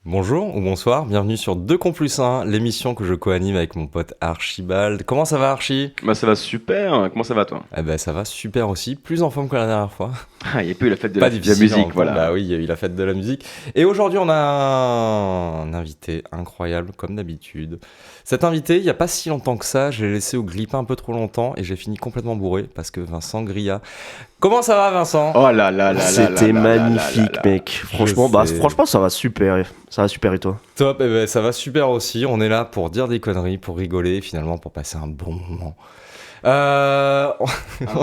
Bonjour ou bonsoir, bienvenue sur 2 con plus 1, l'émission que je co-anime avec mon pote Archibald. Comment ça va Archie? Bah ça va super, comment ça va toi? Eh ben ça va super aussi, plus en forme que la dernière fois. Ah, il n'y a pas eu la fête de Pas la difficile musique, en voilà. Bah oui, il y a eu la fête de la musique. Et aujourd'hui on a un invité incroyable comme d'habitude. Cet invité, il n'y a pas si longtemps que ça, je l'ai laissé au grille-pain un peu trop longtemps et j'ai fini complètement bourré parce que Vincent Grilla. Comment ça va Vincent? Oh là là là là C'était là là là magnifique, là là. mec. Franchement, sais. franchement, ça va super. Ça va super et toi? Top, eh ben, ça va super aussi. On est là pour dire des conneries, pour rigoler, finalement pour passer un bon moment. Un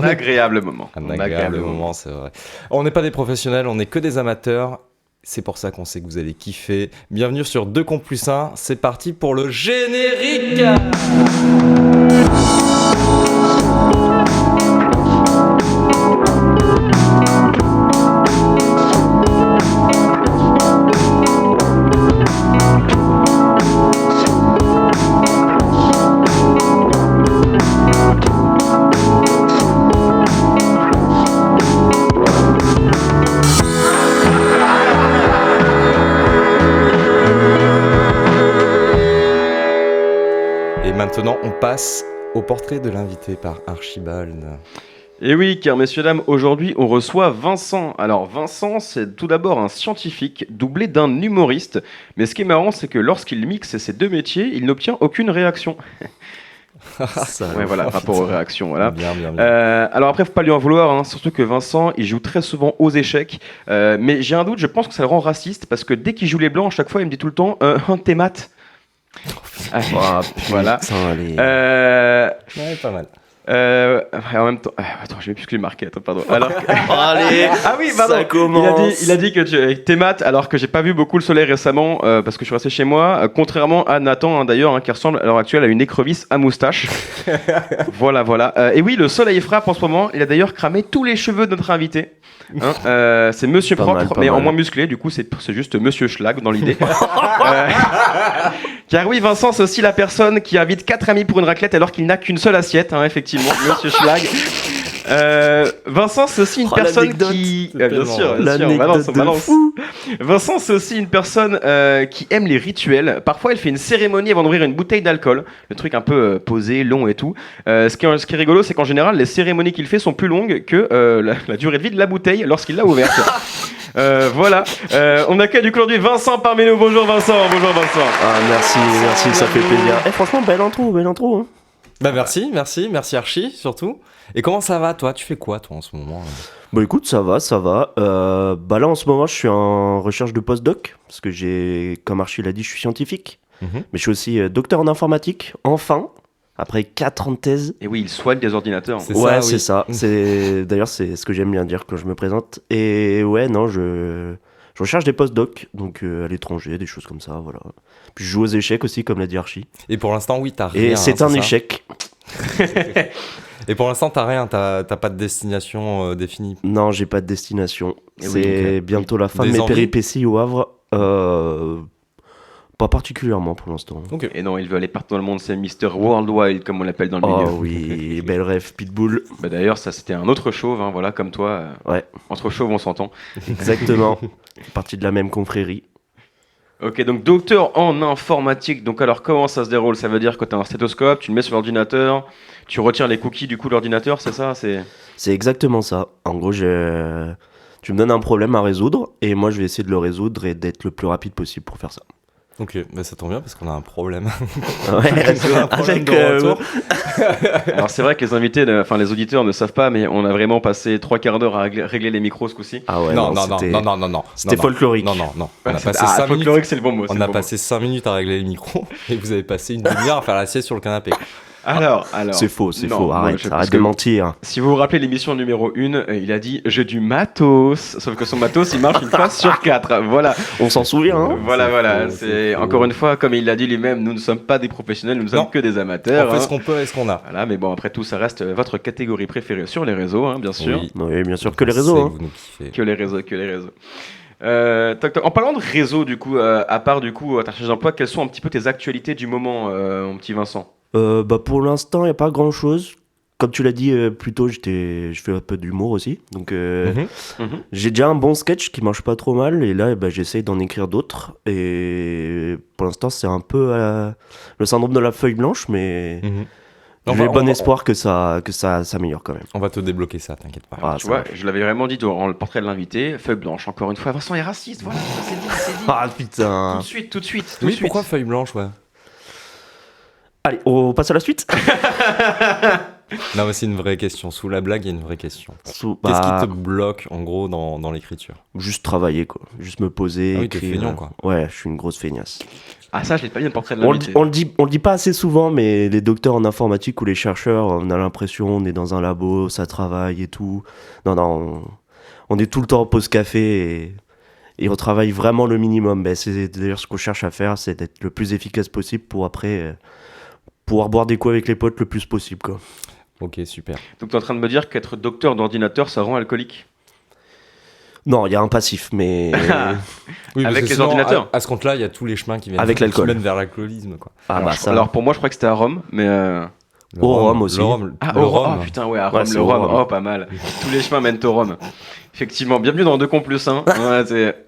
agréable moment. Un agréable moment, c'est vrai. On n'est pas des professionnels, on n'est que des amateurs. C'est pour ça qu'on sait que vous allez kiffer. Bienvenue sur 2 con plus 1. C'est parti pour le générique. Et maintenant, on passe au portrait de l'invité par Archibald. Et oui, car messieurs dames, aujourd'hui on reçoit Vincent. Alors Vincent, c'est tout d'abord un scientifique doublé d'un humoriste. Mais ce qui est marrant, c'est que lorsqu'il mixe ces deux métiers, il n'obtient aucune réaction. Ça, Ouais, voilà, rapport aux réactions, voilà. Bien. Alors après, faut pas lui en vouloir, hein, surtout que Vincent, il joue très souvent aux échecs. Mais j'ai un doute, je pense que ça le rend raciste, parce que dès qu'il joue les blancs, à chaque fois, il me dit tout le temps t'es mat. Ah, Ah, voilà. putain, allez. Ouais, pas mal. En même temps, attends, je vais plus ce que j'ai marqué. Attends, pardon. Alors que- Allez, Ah oui, pardon. ça commence. Il a dit que t'es mat, alors que j'ai pas vu beaucoup le soleil récemment, parce que je suis resté chez moi. Contrairement à Nathan, hein, d'ailleurs, hein, qui ressemble à l'heure actuelle à une écrevisse à moustache. Voilà. Et oui, le soleil frappe en ce moment. Il a d'ailleurs cramé tous les cheveux de notre invité. Hein, c'est Monsieur Pas Propre, mal, pas mais en mal. moins musclé. Du coup, c'est juste Monsieur Schlag dans l'idée. Car oui, Vincent, c'est aussi la personne qui invite 4 amis pour une raclette alors qu'il n'a qu'une seule assiette, hein, effectivement, Monsieur Schlag. Vincent, c'est aussi une Oh, personne l'anecdote. qui... C'est bien sûr, L'anecdote balance, de balance. fou. Vincent, c'est aussi une personne qui aime les rituels. Parfois, il fait une cérémonie avant d'ouvrir une bouteille d'alcool. Le truc un peu posé, long et tout. Ce qui est rigolo, c'est qu'en général, les cérémonies qu'il fait sont plus longues que la durée de vie de la bouteille lorsqu'il l'a ouverte. Voilà. On accueille du coup aujourd'hui Vincent parmi nous. Bonjour Vincent. Bonjour Vincent. Ah, merci, ça fait plaisir. Franchement, belle intro. Hein. Bah merci Archie surtout. Et comment ça va toi? Tu fais quoi toi en ce moment? Bon, écoute, ça va. Là, en ce moment, je suis en recherche de postdoc. Parce que comme Archie l'a dit, je suis scientifique. Mhm. Mais je suis aussi docteur en informatique. Enfin, après 4 ans de thèse. Et oui, il soigne des ordinateurs. C'est Ouais, ça, c'est oui. ça. D'ailleurs, c'est ce que j'aime bien dire quand je me présente. Et ouais, non, je recherche des postdocs, donc à l'étranger, des choses comme ça, voilà. Puis je joue aux échecs aussi, comme l'a dit Archie. Et pour l'instant oui t'as rien. Et hein, c'est un ça échec. Et pour l'instant t'as rien, t'as pas de destination définie. Non, j'ai pas de destination. Et C'est oui, bientôt la fin Des de mes envies péripéties au Havre. Pas particulièrement pour l'instant. Ok. Et non, il veut aller partout dans le monde. C'est Mister Worldwide, comme on l'appelle dans le milieu. Oh oui, bel rêve, Pitbull. Bah, d'ailleurs, ça c'était un autre chauve, hein, voilà, comme toi. Ouais, Entre chauves, on s'entend. exactement. Partie de la même confrérie. Ok, donc docteur en informatique. Donc alors, comment ça se déroule? Ça veut dire que tu as un stéthoscope, tu le mets sur l'ordinateur, tu retires les cookies du coup de l'ordinateur, c'est ça? C'est exactement ça. En gros, tu me donnes un problème à résoudre, et moi je vais essayer de le résoudre et d'être le plus rapide possible pour faire ça. Ok, bah ça tombe bien parce qu'on a un problème. Ouais, problème avec, de retour. Alors c'est vrai que les invités, enfin les auditeurs ne savent pas, mais on a vraiment passé 3 quarts d'heure à régler les micros ce coup-ci. Ah ouais, non. C'était folklorique. Non. On a passé 5 minutes. Folklorique, c'est le bon mot. c'est On le a bon passé 5 minutes à régler le micro et vous avez passé une demi-heure à faire la sieste sur le canapé. mot. Alors. C'est faux, Non, arrête, parce arrête que de mentir. Si vous vous rappelez l'émission numéro 1, il a dit j'ai du matos, sauf que son matos il marche une fois sur 4. Voilà. On s'en souvient, hein. Voilà. c'est C'est faux. encore une fois, comme il l'a dit lui-même, nous ne sommes pas des professionnels, nous ne sommes Non. que des On amateurs. fait hein. ce qu'on peut et ce qu'on a. Voilà, mais bon, après tout, ça reste votre catégorie préférée sur les réseaux, hein, bien sûr. Oui. Oui, bien sûr, que les On réseaux, sait hein. que vous nous kiffez. Que les réseaux. En parlant de réseau, du coup, à part du coup ta recherche d'emploi, quelles sont un petit peu tes actualités du moment, mon petit Vincent? Bah pour l'instant, il n'y a pas grand-chose. comme tu l'as dit plus tôt, je fais un peu d'humour aussi. Donc, Mhm. j'ai déjà un bon sketch qui marche pas trop mal. Et là, j'essaye d'en écrire d'autres. Et pour l'instant, c'est un peu le syndrome de la feuille blanche, mais Mhm. j'ai bon espoir que ça s'améliore quand même. On va te débloquer ça, t'inquiète pas. Ah, Tu ça vois, va. je l'avais vraiment dit dans le portrait de l'invité, feuille blanche, encore une fois. Vincent est raciste, voilà, ça c'est dit, c'est dit. Ah Tout putain. de suite, tout de suite. Oui, pourquoi feuille blanche, ouais? Allez, on passe à la suite. Non, mais c'est une vraie question. Sous la blague, il y a une vraie question. Sous- Qu'est-ce bah, qui te bloque, en gros, dans l'écriture? Juste travailler, quoi. Juste me poser, Ah oui, t'es écrire. feignant, quoi. Ouais, je suis une grosse feignasse. Ah, ça, je l'ai pas mis dans le portrait de On le, l'invité. on le dit pas assez souvent, mais les docteurs en informatique ou les chercheurs, on a l'impression on est dans un labo, ça travaille et tout. Non, on est tout le temps en pause café et on travaille vraiment le minimum. C'est d'ailleurs ce qu'on cherche à faire, c'est d'être le plus efficace possible pour après pouvoir boire des coups avec les potes le plus possible, quoi. Ok, super. Donc, tu es en train de me dire qu'être docteur d'ordinateur, ça rend alcoolique? Non, il y a un passif, mais Oui, parce Avec que les sinon, ordinateurs. À ce compte-là, il y a tous les chemins qui viennent Avec l'alcool. qui mènent vers l'alcoolisme, quoi. ah alors, bah ça. alors, pour moi, je crois que c'était à Rome, mais. Le Au rhum aussi. Le rhum. Ah, le au rhum. Rhum. Oh putain, ouais, à Rome, c'est le au Rhum. Rhum. Oh, pas mal. Tous les chemins mènent au Rhum. Effectivement, bienvenue dans 2 cons plus 1.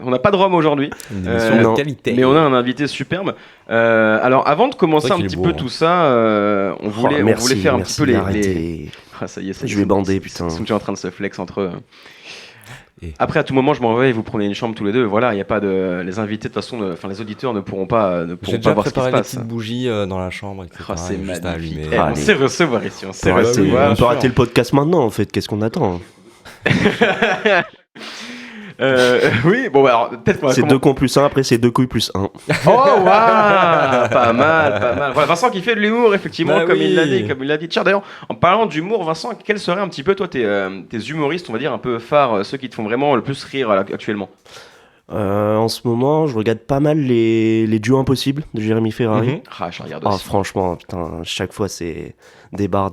On n'a pas de Rhum aujourd'hui, Une émission non. de qualité. mais on a un invité superbe. Alors, avant de commencer C'est un vrai qu'il petit est peu beau, hein. tout ça, on voulait merci, faire un merci petit peu les. d'arrêter. Ah, ça y est, ça y est, Je vais ils bander, sont- putain. Ils sont déjà en train de se flex entre eux. Et- Après, à tout moment, je m'en vais et vous prenez une chambre tous les deux. Voilà, il n'y a pas de. Les invités, de toute façon, enfin, les auditeurs ne pourront pas J'ai déjà voir ce qui se préparé les passe. petites bougies dans la chambre, etc. Oh, c'est juste à magnifique. allumer. Eh, on Allez. sait recevoir ici, on sait Ouais, C'est- oui, recevoir. on peut sûr. arrêter le podcast maintenant, en fait. Qu'est-ce qu'on attend? Oui, bon, bah, alors peut-être qu'on va C'est 2 cons plus 1, après c'est 2 couilles plus 1. Oh, waouh. Pas mal, pas mal. Voilà, Vincent qui fait de l'humour, effectivement, Bah comme oui. il l'a dit, comme il l'a dit. Tiens, d'ailleurs, en parlant d'humour, Vincent, quels seraient un petit peu, toi, tes humoristes, on va dire, un peu phares, ceux qui te font vraiment le plus rire actuellement? En ce moment, je regarde pas mal les duos impossibles de Jérémy Ferrari. Mhm. Ah, je regarde Ah, aussi. franchement, putain, chaque fois c'est des barres.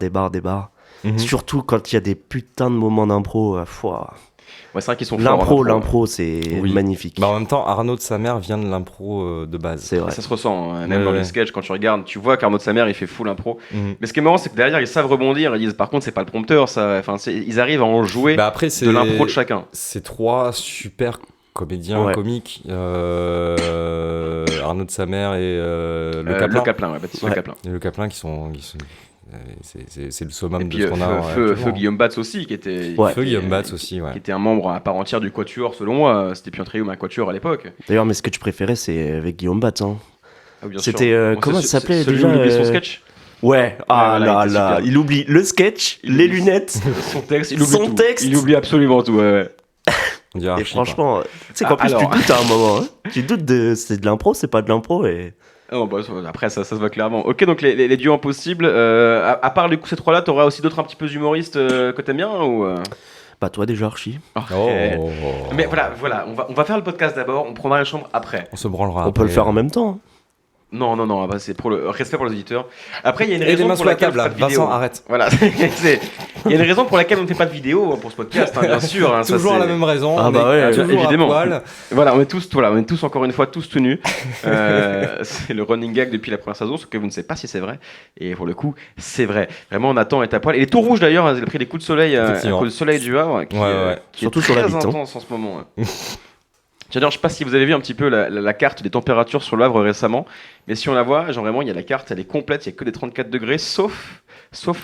Mhm. Surtout quand il y a des putains de moments d'impro. Foi. Ouais, c'est vrai qu'ils sont forts en impro. L'impro, c'est Oui. magnifique. Bah, en même temps, Arnaud de sa mère vient de l'impro de base. C'est vrai. Ça se ressent, hein, même Ouais, dans ouais. les sketchs, quand tu regardes, tu vois qu'Arnaud de sa mère, il fait full impro. Mhm. Mais ce qui est marrant, c'est que derrière, ils savent rebondir. Ils disent, par contre, c'est pas le prompteur, ça. Enfin, ils arrivent à en jouer Bah, après, c'est de l'impro de chacun. C'est 3 super comédiens Ouais. comiques. Arnaud de sa mère et le Le Caplin. Caplin, ouais, Baptiste Le Ouais. Caplin. Et le Caplin qui sont c'est le summum Et de puis ce qu'on a. Feu actuellement. Guillaume Batz aussi, qui était. Ouais. Feu Guillaume Batz aussi, ouais. Qui était un membre à part entière du Quatuor, selon moi. C'était plus un trio, mais un Quatuor à l'époque. D'ailleurs, mes sketchs préférés, c'est avec Guillaume Batz. Hein. Ah oui, bien C'était, sûr. Bon, comment c'est- ça s'appelait c'est celui déjà, où il oublie son sketch. Ouais, ah voilà, il là était là, super. il oublie le sketch, Il les oublie- lunettes. Son texte, il oublie Son tout. texte. Il oublie absolument tout, ouais. On dirait Et Archie, quoi. franchement, tu sais qu'en Ah, plus alors. tu doutes à un moment. Hein. Tu doutes de c'est de l'impro, c'est pas de l'impro. Et... Ah non, bah, après, ça se voit clairement. Ok, donc les duos impossibles. À part du coup, ces trois-là, t'auras aussi d'autres un petit peu humoristes que t'aimes bien ou Bah, toi déjà, Archie. Oh. Mais voilà, on va faire le podcast d'abord, on prendra les chambres après. On se branlera. On peut le après. faire en même temps. Non, bah, c'est pour le respect pour les auditeurs. Après, il y a une Et les raison mains pour sur la laquelle table, on là. fait pas de vidéo. Vincent, arrête. Voilà, il y a une raison pour laquelle on ne fait pas de vidéo pour ce podcast, hein, bien sûr. Hein, ça, Toujours c'est- la même raison. Ah on bah est ouais, toujours évidemment. à poil. Voilà, on est tous encore une fois tous tout nus. C'est le running gag depuis la première saison, ce que vous ne savez pas si c'est vrai. Et pour le coup, c'est vrai. Vraiment, Nathan est à poil. Il est tout rouge d'ailleurs. Il a pris des coups de soleil à Effectivement. cause du soleil du Havre, qui, Ouais, ouais. qui Surtout est sur la très bite, hein. intense en ce moment. Ouais. D'ailleurs, je sais pas si vous avez vu un petit peu la carte des températures sur le Havre récemment, mais si on la voit, genre vraiment, il y a la carte, elle est complète, il y a que des 34 degrés, sauf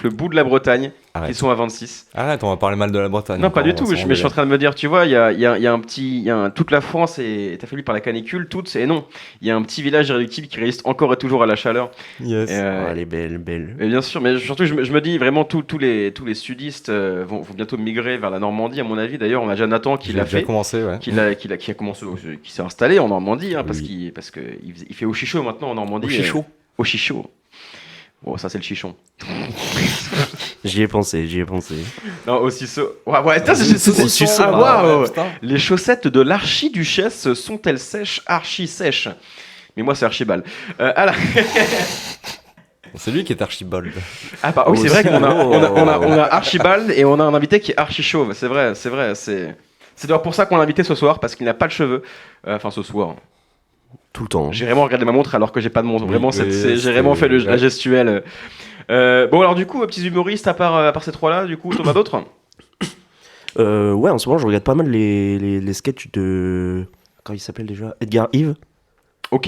le bout de la Bretagne, Arrête. qui sont à 26. Arrête, on va parler mal de la Bretagne. Non, pas du encore, tout, on va s'en mais je suis en train de me dire, tu vois, il y a toute la France est affaiblie par la canicule, et non, il y a un petit village irréductible qui résiste encore et toujours à la chaleur. engueuler. Yes. Et, Ah, elle est belle. et bien sûr, mais surtout, je me dis vraiment, tous les sudistes vont bientôt migrer vers la Normandie, à mon avis. D'ailleurs, on a déjà Nathan qui J'ai l'a déjà fait. commencé, ouais. Qui a commencé, qui s'est installé en Normandie, hein, parce Oui. qu'il fait au chichot maintenant en Normandie. Au chichot. Au chichot. Bon, ça c'est le chichon. J'y ai pensé. Non, au ciseau. Ouais, putain, c'est Au ciseau, ah, ah, waouh. ouais, putain. Les chaussettes de l'archiduchesse sont-elles sèches, archi sèches? Mais moi, c'est Archibald. Alors... C'est lui qui est Archibald. Ah, oui, c'est vrai Aussi, qu'on a, oh. on a Archibald et on a un invité qui est archi chauve. C'est vrai. C'est d'ailleurs pour ça qu'on l'a invité ce soir, parce qu'il n'a pas de cheveux. Enfin, ce soir. Tout le temps. J'ai vraiment regardé ma montre alors que j'ai pas de montre. Oui, Vraiment, oui, j'ai vraiment fait la gestuelle. Bon, alors du coup, petits humoristes à part ces trois-là, du coup, t'en as d'autres? Ouais, en ce moment, je regarde pas mal les sketchs de. Comment il s'appelle déjà? Edgar Yves. Ok,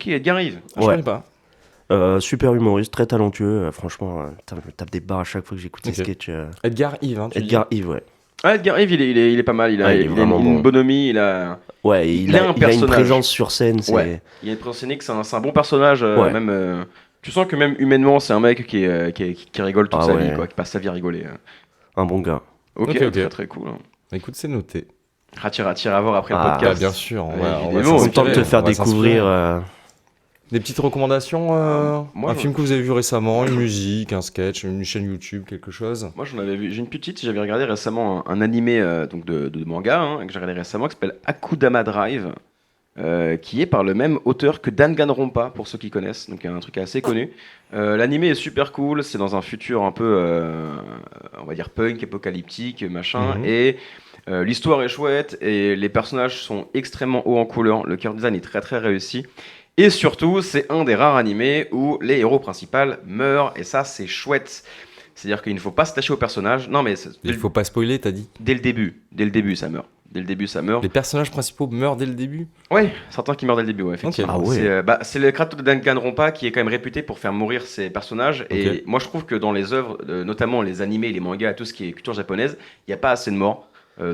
Edgar Yves. Ah, je Ouais. connais pas. Super humoriste, très talentueux. Franchement, je me tape des barres à chaque fois que j'écoute Ok. ses sketchs. Edgar Yves, hein, tu Edgar Yves, ouais. Ah, Edgar Yves, il est pas mal. Il a, Ouais, il est il a vraiment une bon. bonhomie, il a Il a une personnage. présence sur scène. Ouais. Il a une présence scénique, c'est un bon personnage. Ouais. Même, tu sens que même humainement, c'est un mec qui rigole toute Ah sa ouais. vie, quoi, qui passe sa vie à rigoler. Un bon gars. Ok, Ok. très très cool. Écoute, c'est noté. Tire à voir après le Ah, podcast. Bah, bien sûr, on va évidemment, Content de te s'inspirer, faire on va découvrir. s'inspirer. Des petites recommandations, moi, un je- film que vous avez vu récemment, une musique, un sketch, une chaîne YouTube, quelque chose. Moi, j'en avais vu. J'ai une petite. J'avais regardé récemment un animé donc de manga que j'ai regardé récemment qui s'appelle Akudama Drive, qui est par le même auteur que Danganronpa pour ceux qui connaissent. Donc un truc assez connu. L'animé est super cool. C'est dans un futur un peu, on va dire punk, apocalyptique, machin. Mhm. Et l'histoire est chouette et les personnages sont extrêmement hauts en couleur. Le character design est très très réussi. Et surtout, c'est un des rares animés où les héros principaux meurent, et ça, c'est chouette. C'est-à-dire qu'il ne faut pas s'attacher au personnage. Non, mais Il faut pas spoiler, t'as dit. dès le début, ça meurt. Dès le début, ça meurt. Les personnages principaux meurent dès le début. Ouais, certains qui meurent dès le début, ouais, effectivement. Ok. Ah ouais. C'est le Kratos de Danganronpa qui est quand même réputé pour faire mourir ses personnages. Et Ok. moi, je trouve que dans les œuvres, notamment les animés, les mangas, tout ce qui est culture japonaise, il n'y a pas assez de morts.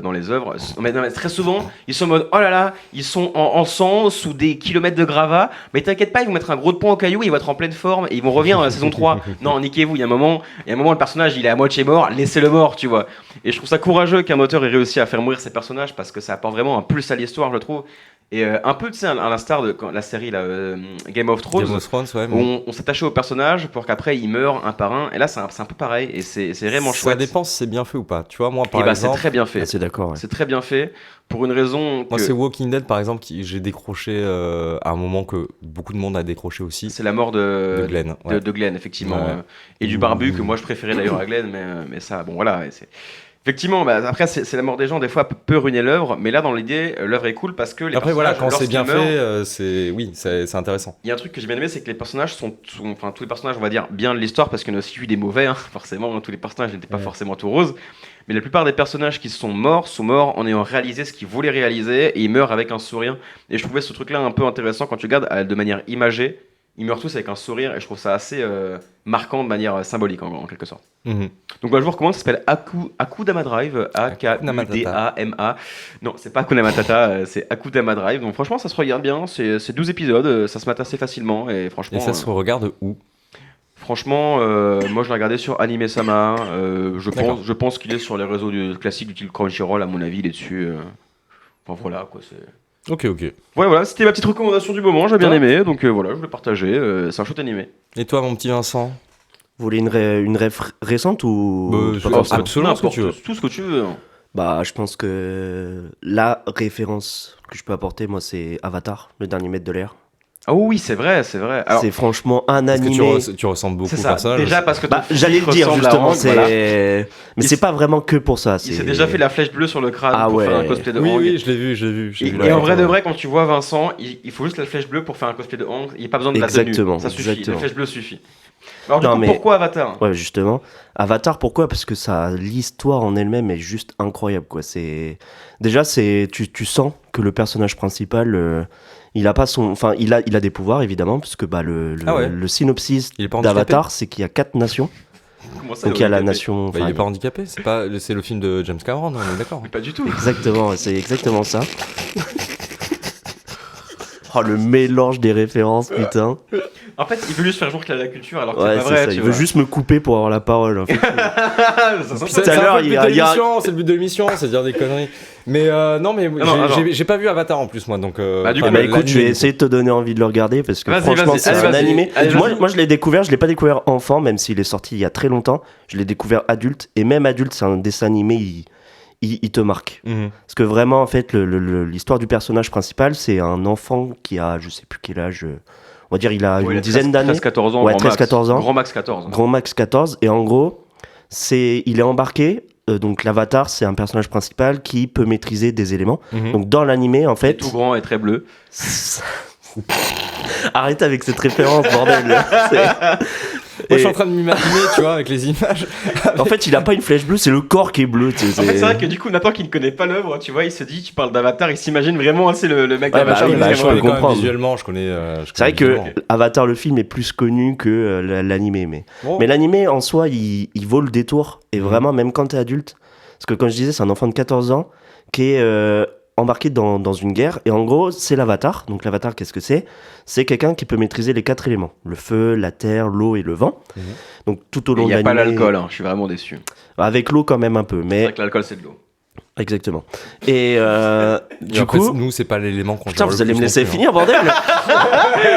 Dans les œuvres. Mais très souvent, ils sont en mode oh là là, ils sont en sang, sous des kilomètres de gravats, mais t'inquiète pas, ils vont mettre un gros de poing au caillou, ils vont être en pleine forme et ils vont revenir dans la saison 3. Non, niquez-vous, il y a un moment, le personnage il est à moitié mort, laissez-le mort, tu vois. Et je trouve ça courageux qu'un auteur ait réussi à faire mourir ses personnages parce que ça apporte vraiment un plus à l'histoire, je trouve. Et un peu, tu sais, à l'instar de la série là, Game of Thrones. Game of Thrones, ouais. Où on s'attachait aux personnages pour qu'après ils meurent un par un. Et là, c'est un peu pareil. Et c'est vraiment Ça chouette. dépend si c'est bien fait ou pas. Tu vois, moi, par Et bah, c'est exemple, très bien fait. Ah, c'est d'accord. Ouais. C'est très bien fait pour une raison moi, que c'est Walking Dead, par exemple, qui j'ai décroché à un moment que beaucoup de monde a décroché aussi. c'est la mort De Glenn. Ouais. de Glenn, effectivement. Ouais. Et du barbu, que moi je préférais d'ailleurs à Glenn, mais ça, bon voilà. Effectivement, bah, après, c'est la mort des gens, des fois, peut ruiner l'œuvre, mais là, dans l'idée, l'œuvre est cool parce que les Après, voilà, personnages, quand c'est bien lorsqu'ils meurent, fait, c'est intéressant. il y a un truc que j'ai bien aimé, c'est que les personnages enfin, tous les personnages, on va dire, bien de l'histoire, parce qu'il y en a aussi eu des mauvais, hein, forcément, tous les personnages n'étaient pas Ouais. forcément tout roses, mais la plupart des personnages qui sont morts en ayant réalisé ce qu'ils voulaient réaliser, et ils meurent avec un sourire. Et je trouvais ce truc-là un peu intéressant quand tu regardes de manière imagée. Ils meurent tous avec un sourire, et je trouve ça assez marquant de manière symbolique, en quelque sorte. Mhm. Donc bah, je vous recommande, ça s'appelle Akudama Drive, A-K-U-D-A-M-A. Non, c'est pas Hakuna Matata, c'est Akudama Drive. Donc franchement, ça se regarde bien, c'est 12 épisodes, ça se mate assez facilement, et franchement... Et ça se regarde où? Franchement, moi je l'ai regardé sur Anime-sama. D'accord. Je pense qu'il est sur les réseaux classiques du style Crunchyroll, à mon avis, il est dessus. Enfin voilà quoi. Ok. Voilà, c'était ma petite recommandation du moment, j'ai bien Top. aimé, donc voilà, je voulais partager. C'est un chouette animé. Et toi, mon petit Vincent? Vous voulez une ref récente ou Bah, pas c'est forcément absolument ce que tu veux. Tout ce que tu veux. Hein. Bah, je pense que la référence que je peux apporter, moi, c'est Avatar, le dernier maître de l'air. Ah oui, c'est vrai. Alors, C'est franchement un Parce que animé. tu ressembles beaucoup c'est au ça. personnage. Déjà parce que Bah, ton j'allais le physique dire ressemble à justement, Hank, c'est. voilà. Mais Il c'est pas vraiment que pour ça. Il s'est déjà fait la flèche bleue sur le crâne Ah pour faire un ouais. cosplay de Oui, Hank. oui, je l'ai vu. j'ai vu Et la en photo. vrai de vrai, quand tu vois Vincent, il faut juste la flèche bleue pour faire un cosplay de Hank. Il n'y a pas besoin de la tenue. Exactement, Ça suffit. exactement. La flèche bleue suffit. Alors du Non, coup, mais- pourquoi Avatar? Ouais, justement. Avatar, pourquoi? Parce que l'histoire en elle-même est juste incroyable, quoi. Déjà, tu sens que le personnage principal, il a pas il a des pouvoirs évidemment, puisque bah Ah ouais. le synopsis Il est pas handicapé. d'Avatar, c'est qu'il y a 4 nations. Comment ça, Donc il y a la handicapé nation. Bah, il est pas handicapé, c'est le film de James Cameron, on est d'accord. Mais pas du tout. Exactement, c'est exactement ça. Oh, le mélange des références, putain. En fait, il veut juste faire jouer la culture alors que Ouais, c'est pas c'est vrai. ça. Tu Il vois. veut juste me couper pour avoir la parole. En fait. Ça sent Tout à l'heure, il y a- c'est le but de l'émission, c'est de dire des conneries. Mais non, mais j'ai pas vu Avatar en plus, moi, donc. Bah, du coup, Ah bah écoute, je vais essayer de te donner envie de le regarder parce que Vas-y, franchement, vas-y, c'est allez, un vas-y. animé. Allez, Moi, vas-y. moi, je l'ai découvert, je l'ai pas découvert enfant, même s'il est sorti il y a très longtemps. Je l'ai découvert adulte et même adulte, c'est un dessin animé, il te marque. Mhm. Parce que vraiment, en fait, l'histoire du personnage principal, c'est un enfant qui a, je sais plus quel âge, on va dire, il a Ouais, il une a dizaine d'années. 13-14 ans. Ouais, grand max. 13-14 ans. Grand max 14. Grand max 14, et en gros, il est embarqué. Donc l'avatar, c'est un personnage principal qui peut maîtriser des éléments. Mhm. Donc dans l'animé, en Il est fait, tout grand et très bleu. arrête avec cette référence, bordel. je suis en train de m'imaginer, tu vois, avec les images. En fait, il a pas une flèche bleue, c'est le corps qui est bleu. Tu sais, En fait, c'est vrai que du coup, n'importe qui ne connaît pas l'œuvre, tu vois, il se dit, tu parles d'Avatar, il s'imagine vraiment, c'est le mec Ouais, d'Avatar. bah oui, il bah, est je vraiment- peux comprendre. Visuellement, je connais. C'est vrai que visuellement. Avatar, le film, est plus connu que l'animé. Bon. Mais l'animé, en soi, il vaut le détour. Et vraiment, même quand t'es adulte. Parce que, comme je disais, c'est un enfant de 14 ans qui est embarqué dans une guerre. Et en gros, c'est l'Avatar. Donc, l'Avatar, qu'est-ce que c'est ? C'est quelqu'un qui peut maîtriser les 4 éléments. Le feu, la terre, l'eau et le vent. Donc, tout au long Il de n'y a l'animé... pas l'alcool, hein, je suis vraiment déçu. Avec l'eau, quand même, un peu. C'est Mais... vrai que l'alcool, c'est de l'eau. Exactement. Et Et du après, coup... nous, c'est pas l'élément qu'on Putain, gère vous le allez plus me laisser non plus, finir, bordel.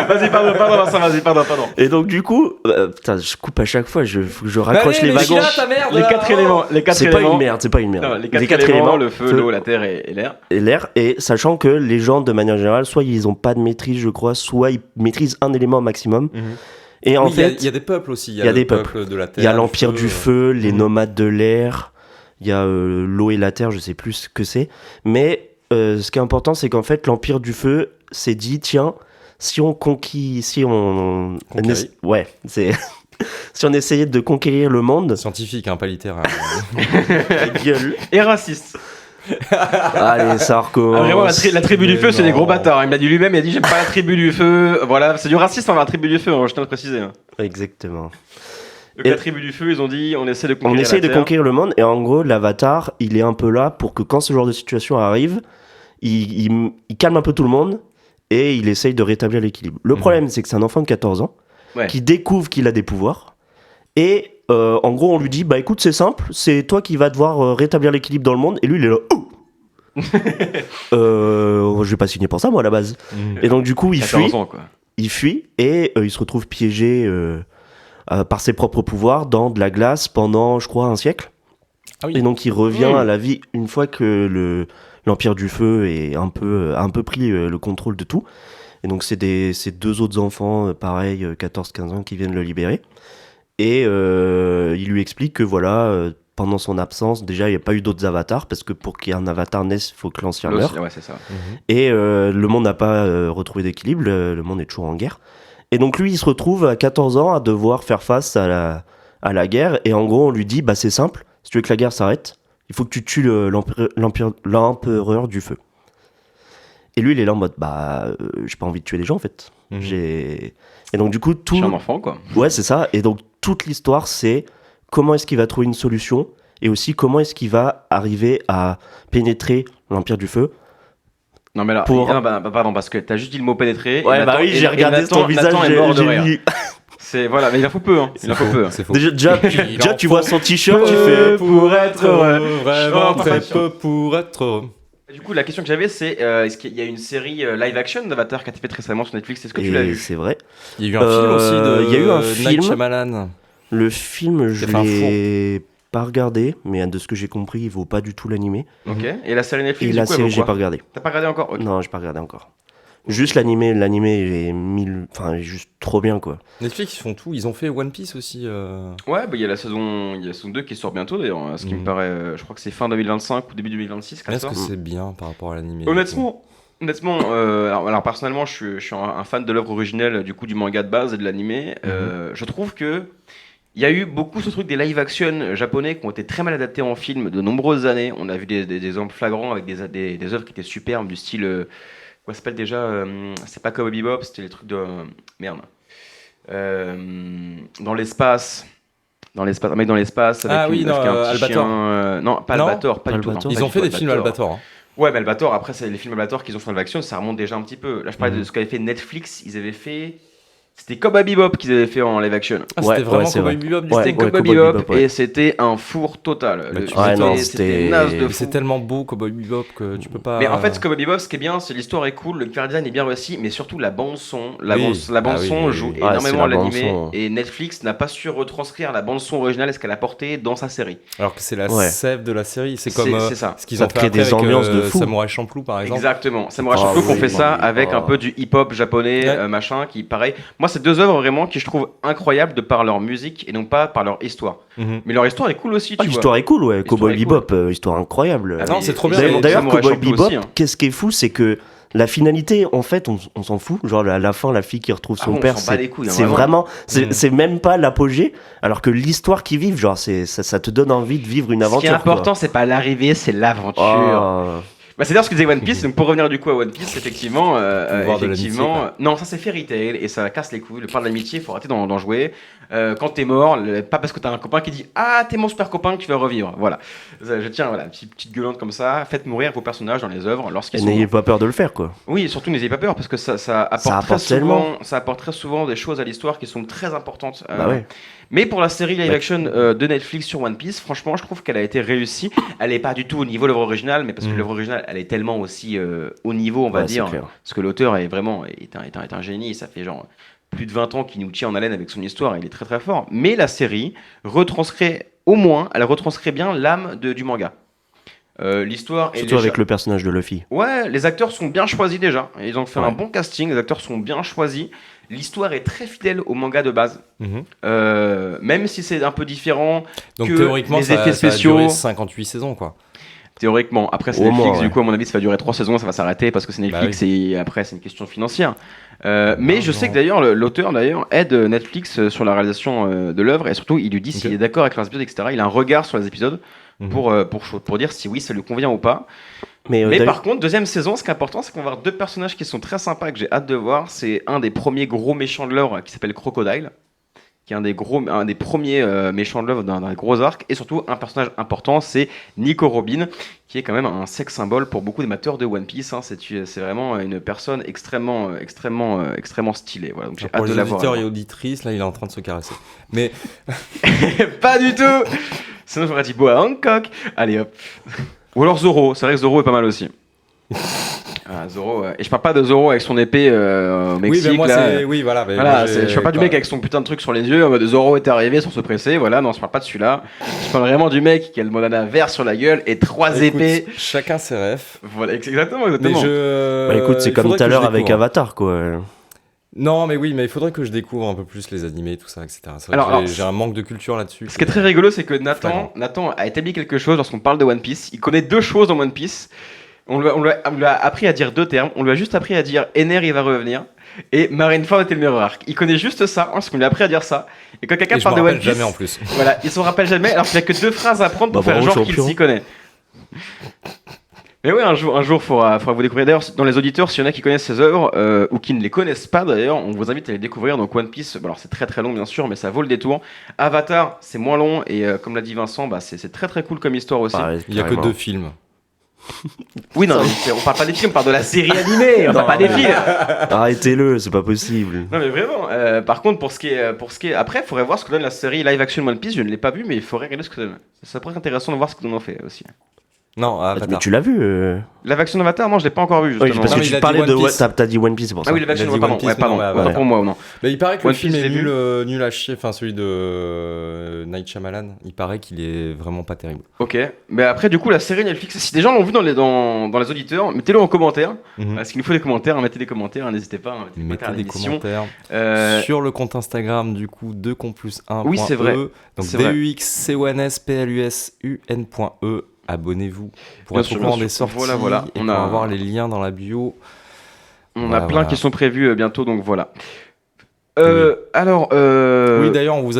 Vas-y, pardon, Vincent, vas-y, pardon. Et donc, du coup... putain, je coupe à chaque fois. Faut que je hein. raccroche Allez, les mais wagons. Chila, ta merde, Les là. 4 éléments, les 4 C'est pas éléments. une merde, c'est pas une merde. Non, les 4 éléments, le feu, l'eau, la terre et l'air. et l'air, et sachant que les gens, de manière générale, soit ils ont pas de maîtrise, je crois, soit ils maîtrisent un élément au maximum. Mhm. Et en Oui, fait, il y a des peuples aussi. il y a le des peuple de la terre. il y a le l'Empire du Feu, les Mhm. nomades de l'air, il y a l'eau et la terre, je sais plus ce que c'est. Mais ce qui est important, c'est qu'en fait, l'Empire du Feu s'est dit, tiens, si on Conquérit. ouais, c'est... si on essayait de conquérir le monde, Scientifique, hein, pas littéraire. gueule. Et raciste. Allez, ça recommence. Ah, vraiment, la tribu du Mais feu, c'est des non. gros bâtards. Il m'a dit lui-même, il a dit, j'aime pas la tribu du feu. Voilà, c'est du racisme envers la tribu du feu, hein, je tiens à le préciser. hein. Exactement. Donc, la tribu du feu, ils ont dit, on essaie de conquérir On essaye la de terre. conquérir le monde, et en gros, l'Avatar, il est un peu là pour que quand ce genre de situation arrive, il calme un peu tout le monde et il essaye de rétablir l'équilibre. Le problème, c'est que c'est un enfant de 14 ans Ouais. qui découvre qu'il a des pouvoirs, et en gros, on lui dit, bah écoute, c'est simple, c'est toi qui vas devoir rétablir l'équilibre dans le monde, et lui, il est là, je vais pas signer pour ça, moi, à la base. Mhm. Et donc, du coup, il 14 fuit. ans, quoi. Il fuit et il se retrouve piégé par ses propres pouvoirs dans de la glace pendant, je crois, un siècle. Ah oui. Et donc il revient à la vie une fois que l'Empire du Feu a un peu pris le contrôle de tout. Et donc c'est deux autres enfants, pareil, 14-15 ans, qui viennent le libérer. Et il lui explique que voilà, pendant son absence, déjà il n'y a pas eu d'autres avatars, parce que pour qu'il y ait un avatar naisse, il faut que l'ancien meure. Ouais, c'est ça. Et le monde n'a pas retrouvé d'équilibre, le monde est toujours en guerre. Et donc lui, il se retrouve à 14 ans à devoir faire face à la guerre. Et en gros, on lui dit, bah c'est simple, si tu veux que la guerre s'arrête, il faut que tu tues l'empereur du feu. Et lui, il est là en mode, bah j'ai pas envie de tuer des gens en fait. Mhm. Et donc du coup, Je suis un enfant, quoi. Ouais, c'est ça. Et donc, toute l'histoire, c'est comment est-ce qu'il va trouver une solution et aussi comment est-ce qu'il va arriver à pénétrer l'Empire du Feu. Non, mais là, Pour- pardon, parce que t'as juste dit le mot pénétrer. Ouais, et bah Nathan- oui, j'ai et regardé Nathan- ton visage, Nathan est mort de rire. vu. C'est, voilà, mais il en faut peu, hein. Il en faut peu. C'est faux. Déjà, tu vois son t-shirt, tu Peu fais. pour être heureux. Vraiment Oh, très pas peu pour être heureux. Du coup, la question que j'avais, c'est est-ce qu'il y a une série live action d'Avatar qui a été faite récemment sur Netflix? Est-ce que tu l'as Et vu? c'est vrai. Il y a eu un film aussi de il y a eu un Night film. Shyamalan. Le film, je fait un l'ai pas regardé, mais de ce que j'ai compris, il vaut pas du tout l'animé. Ok. Et la série Netflix, Et du la coup, elle série, vaut j'ai quoi pas regardé. T'as pas regardé encore? Ok. Non, j'ai pas regardé encore. Juste l'animé est enfin, juste trop bien quoi. Netflix, ils font tout. Ils ont fait One Piece aussi. Ouais, bah il y a la saison 2 qui sort bientôt d'ailleurs. Ce qui me paraît, je crois que c'est fin 2025 ou début 2026 qu'elle Est-ce sort. que c'est bien par rapport à l'animé? Honnêtement, alors personnellement, je suis un fan de l'œuvre originelle, du coup du manga de base et de l'animé. Je trouve que il y a eu beaucoup ce truc des live action japonais qui ont été très mal adaptés en film de nombreuses années. On a vu des exemples flagrants avec des œuvres qui étaient superbes du style comment ça s'appelle déjà c'est pas Cowboy Bebop, c'était les trucs de merde. Dans l'espace. Un mec dans l'espace avec, Ah oui, non, avec un petit Albator. chien. Non, pas Non, Albator, pas du tout. Albator. non, Ils pas ont du fait tout, des films Albator. Hein. Ouais, mais Albator, après, c'est les films Albator qu'ils ont fait en live action, ça remonte déjà un petit peu. Là, je parlais de ce qu'avait fait Netflix. Ils avaient fait. C'était Cowboy Bebop qu'ils avaient fait en live action. Ah, Ouais, c'était vraiment c'est Cowboy vrai. Bebop. du Ouais, coup. C'était Cowboy Cowboy Bebop Bebop, ouais. et c'était un four total. Bah, tu Ouais, non, C'était c'était- naze de Mais fou. c'est tellement beau Cowboy Bebop que tu peux pas. Mais en fait, Cowboy Bebop, ce qui est bien, c'est l'histoire est cool, le character design est bien réussi, mais surtout la bande son. La Oui. bande Ah oui, son oui, joue oui. Ouais, énormément à c'est la l'animé bande-son. et Netflix n'a pas su retranscrire la bande son originale et ce qu'elle apportait dans sa série. Alors que c'est la Ouais. sève de la série. C'est comme C'est ça. ce qu'ils Ça ont te fait crée après des avec ambiances de fou. Samurai Champloo par exemple. Exactement. Samurai Ah Champloo qu'on oui, fait ça oui. avec un peu du hip-hop japonais, Ouais. machin, qui pareil. Moi, Moi, c'est deux œuvres vraiment qui je trouve incroyables de par leur musique et non pas par leur histoire. Mhm. Mais leur histoire est cool aussi, tu vois. L'histoire est cool, ouais. L'histoire Cowboy est cool. Bebop, histoire incroyable. Ah, Non, mais- c'est trop bien. et D'ailleurs, Samurai Cowboy Champloo Bebop, aussi, hein. qu'est-ce qui est fou, c'est que la finalité, en fait, on s'en fout. Genre, à la fin, la fille qui retrouve son on père, s'en bat les couilles, hein, c'est vraiment. vraiment, c'est même pas l'apogée, alors que l'histoire qu'ils vivent, genre, ça te donne envie de vivre une Ce aventure. qui est important, c'est pas l'arrivée, c'est l'aventure. Quoi. Bah, c'est d'ailleurs ce que disait One Piece. Donc pour revenir du coup à One Piece, effectivement, Pouvoir de effectivement, non, ça c'est Fairy Tail et ça casse les couilles. Le part de l'amitié, il faut arrêter d'en jouer. Quand t'es mort, pas parce que t'as un copain qui dit ah t'es mon super copain que tu vas revivre. Voilà. Je tiens voilà petite gueulante comme ça. Faites mourir vos personnages dans les œuvres lorsqu'ils Et sont. n'ayez pas peur de le faire, quoi. Oui, et surtout n'ayez pas peur parce que ça apporte apporte ça apporte très souvent des choses à l'histoire qui sont très importantes. Bah ouais. Mais pour la série live Ouais. action de Netflix sur One Piece, franchement, je trouve qu'elle a été réussie. Elle n'est pas du tout au niveau de l'œuvre originale, mais parce que l'œuvre originale, elle est tellement aussi au niveau, on va Ouais, dire, c'est clair. parce que l'auteur est vraiment est un génie. Ça fait genre plus de 20 ans qu'il nous tient en haleine avec son histoire. Il est très très fort. Mais la série retranscrit au moins, elle retranscrit bien l'âme du manga. L'histoire est Surtout avec le personnage de Luffy. Ouais, les acteurs sont bien choisis déjà. Ils ont fait Ouais. un bon casting, les acteurs sont bien choisis. L'histoire est très fidèle au manga de base. Mhm. Même si c'est un peu différent Donc que théoriquement, les ça, effets ça a spéciaux. duré 58 saisons, quoi. Théoriquement. Après, c'est Au Netflix, moins, ouais. du coup, à mon avis, ça va durer 3 saisons, ça va s'arrêter parce que c'est Netflix et après, c'est une question financière. Mais je sais que d'ailleurs, l'auteur aide Netflix sur la réalisation de l'œuvre et surtout, il lui dit s'il est d'accord avec leurs épisodes, etc. Il a un regard sur les épisodes Mhm. pour dire si oui, ça lui convient ou pas. Mais, Mais d'ailleurs- par contre, deuxième saison, ce qui est important, c'est qu'on va avoir deux personnages qui sont très sympas et que j'ai hâte de voir. C'est un des premiers gros méchants de l'œuvre qui s'appelle Crocodile, qui est un des premiers méchants de l'œuvre d'un gros arc. Et surtout, un personnage important, c'est Nico Robin, qui est quand même un sex symbole pour beaucoup d'amateurs de One Piece. Hein. C'est vraiment une personne extrêmement stylée. Voilà, donc j'ai Pour hâte de les la voir. auditeurs et auditrices, là, il est en train de se caresser. Mais Pas du tout. Sinon, j'aurais dit Boa Hancock. Allez hop. Ou alors Zoro. C'est vrai que Zoro est pas mal aussi. Ah, Zoro. Et je parle pas de Zoro avec son épée au oui, Mexique. ben moi, là. c'est. Oui, voilà. Voilà, je parle pas du mec avec son putain de truc sur les yeux, en mode Zoro est arrivé sans se presser, voilà, non, je parle pas de celui-là. Je parle vraiment du mec qui a le bandana vert sur la gueule et trois épées. Chacun ses refs. Voilà, exactement, Mais exactement. je. Bah écoute, c'est il comme faudrait tout à que je l'heure avec découvre. Avatar, quoi. Non, mais oui, mais il faudrait que je découvre un peu plus les animés, tout ça, etc. C'est vrai Alors, que j'ai un manque de culture là-dessus. Ce qui est très rigolo, c'est que Flagrant. Nathan a établi quelque chose lorsqu'on parle de One Piece. Il connaît deux choses dans One Piece. On lui a appris à dire deux termes. On lui a juste appris à dire Ener, il va revenir. Et Marineford était le meilleur arc. Il connaît juste ça, parce qu'on lui a appris à dire ça. Et quand quelqu'un Et je parle m'en de One rappelle Piece, jamais en plus. voilà, il s'en rappelle jamais, alors qu'il n'y a que deux phrases à apprendre pour Bah, faire bravo, genre qu'il champion. s'y connaît. Mais oui, un jour, faudra vous découvrir. D'ailleurs, dans les auditeurs, s'il y en a qui connaissent ces œuvres, ou qui ne les connaissent pas d'ailleurs, on vous invite à les découvrir. Donc One Piece, alors c'est très très long bien sûr, mais ça vaut le détour. Avatar, c'est moins long, et comme l'a dit Vincent, bah, c'est très très cool comme histoire aussi. Pareil, Il y a que carrément. 2 films. Oui, non, mais on parle pas des films, on parle de la série animée, on parle pas des films. Arrêtez-le, c'est pas possible. Non mais vraiment, par contre pour ce qui est, après, il faudrait voir ce que donne la série live action One Piece. Je ne l'ai pas vu, mais il faudrait regarder ce que donne. Ça pourrait être intéressant de voir ce que en fait aussi. Non, Mais Avatar. tu l'as vu Live action Avatar, non, je l'ai pas encore vu Oui, justement. parce Non, que mais il tu a parlais dit de One One Piece. T'as dit One Piece, c'est pour ça. Ah oui, live action, Il a dit pardon, One Piece, ouais, pardon, mais non, ouais, mais pour moi, non. Mais il paraît que One le film Piece, est j'ai vu. nul à chier, enfin celui de Night Shyamalan, il paraît qu'il est vraiment pas terrible. Ok, mais après du coup la série Netflix, si des gens l'ont vu dans les auditeurs, mettez-le en commentaire. Parce qu'il nous faut des commentaires, mettez des commentaires, n'hésitez pas, Mettez à des l'émission. commentaires Euh, sur le compte Instagram du coup 2con+1.e. Oui, c'est vrai. Donc C'est vrai. DUXCONSPLUS.e. Abonnez-vous pour Bien être sûr, au courant bien des sûr. sorties Voilà, et on pour a- avoir les liens dans la bio. On Voilà, a plein voilà. qui sont prévus bientôt, donc voilà. Oui. Alors, Oui, d'ailleurs, on vous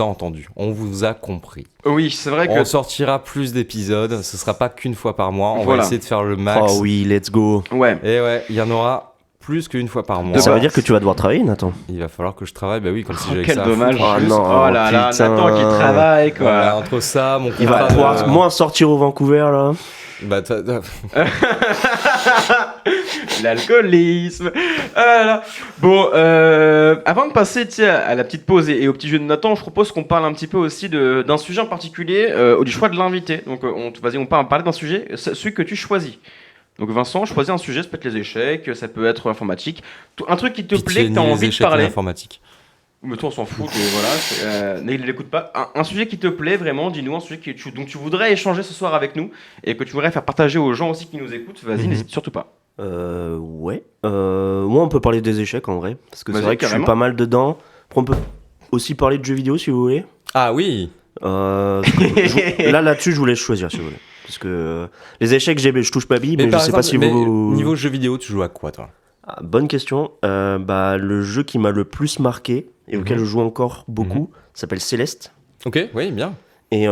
a entendu, on vous a compris. oui, c'est vrai que On sortira plus d'épisodes, ce sera pas qu'une fois par mois, on Voilà. va essayer de faire le max. Oh oui, let's go. ouais. Et ouais, il y en aura plus qu'une fois par mois. Ça veut dire que tu vas devoir travailler, Nathan. Il va falloir que je travaille, bah oui, comme si j'avais que Quel ça à dommage. foutre. Ah juste. non, Oh là là, putain. Nathan qui travaille quoi. Voilà, entre ça, mon Il va contrat pouvoir de- moins sortir au Vancouver, là. Bah, L'alcoolisme. Ah là là. Bon, avant de passer à la petite pause et au petit jeu de Nathan, je propose qu'on parle un petit peu aussi d'un sujet en particulier, du choix de l'invité. Donc, vas-y, on parle d'un sujet, celui que tu choisis. Donc, Vincent, choisis un sujet, ça peut être les échecs, ça peut être informatique, un truc qui te plaît, que tu as envie de parler. informatique. Mais toi, on s'en fout, voilà. Ne l'écoute pas. Un sujet qui te plaît vraiment, dis-nous un sujet dont tu voudrais échanger ce soir avec nous et que tu voudrais faire partager aux gens aussi qui nous écoutent. Vas-y, Mhm. n'hésite surtout pas. Ouais. Moi, on peut parler des échecs en vrai, parce que c'est Vas-y, vrai que je suis carrément. pas mal dedans. Après, on peut aussi parler de jeux vidéo si vous voulez. Ah oui. Parce que là-dessus, je vous laisse choisir si vous voulez. Parce que les échecs, je touche pas bille, mais je par sais pas si exemple, vous. niveau jeux vidéo, tu joues à quoi toi? Ah, bonne question. Le jeu qui m'a le plus marqué et auquel je joue encore beaucoup s'appelle Céleste. Ok, oui, bien. Et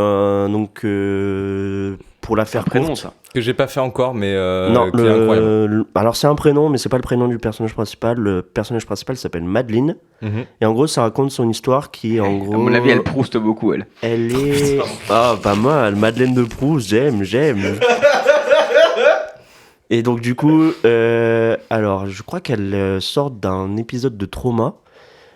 pour la faire Prénom, courte, ça. Que j'ai pas fait encore, mais non, qui est incroyable. alors c'est un prénom, mais c'est pas le prénom du personnage principal. Le personnage principal s'appelle Madeleine. Mhm. Et en gros, ça raconte son histoire qui est en gros. À mon avis, elle prouste beaucoup, elle. Elle est. Ah, pas mal, Madeleine de Proust, j'aime. Et donc, du coup, alors, je crois qu'elle sort d'un épisode de Trauma.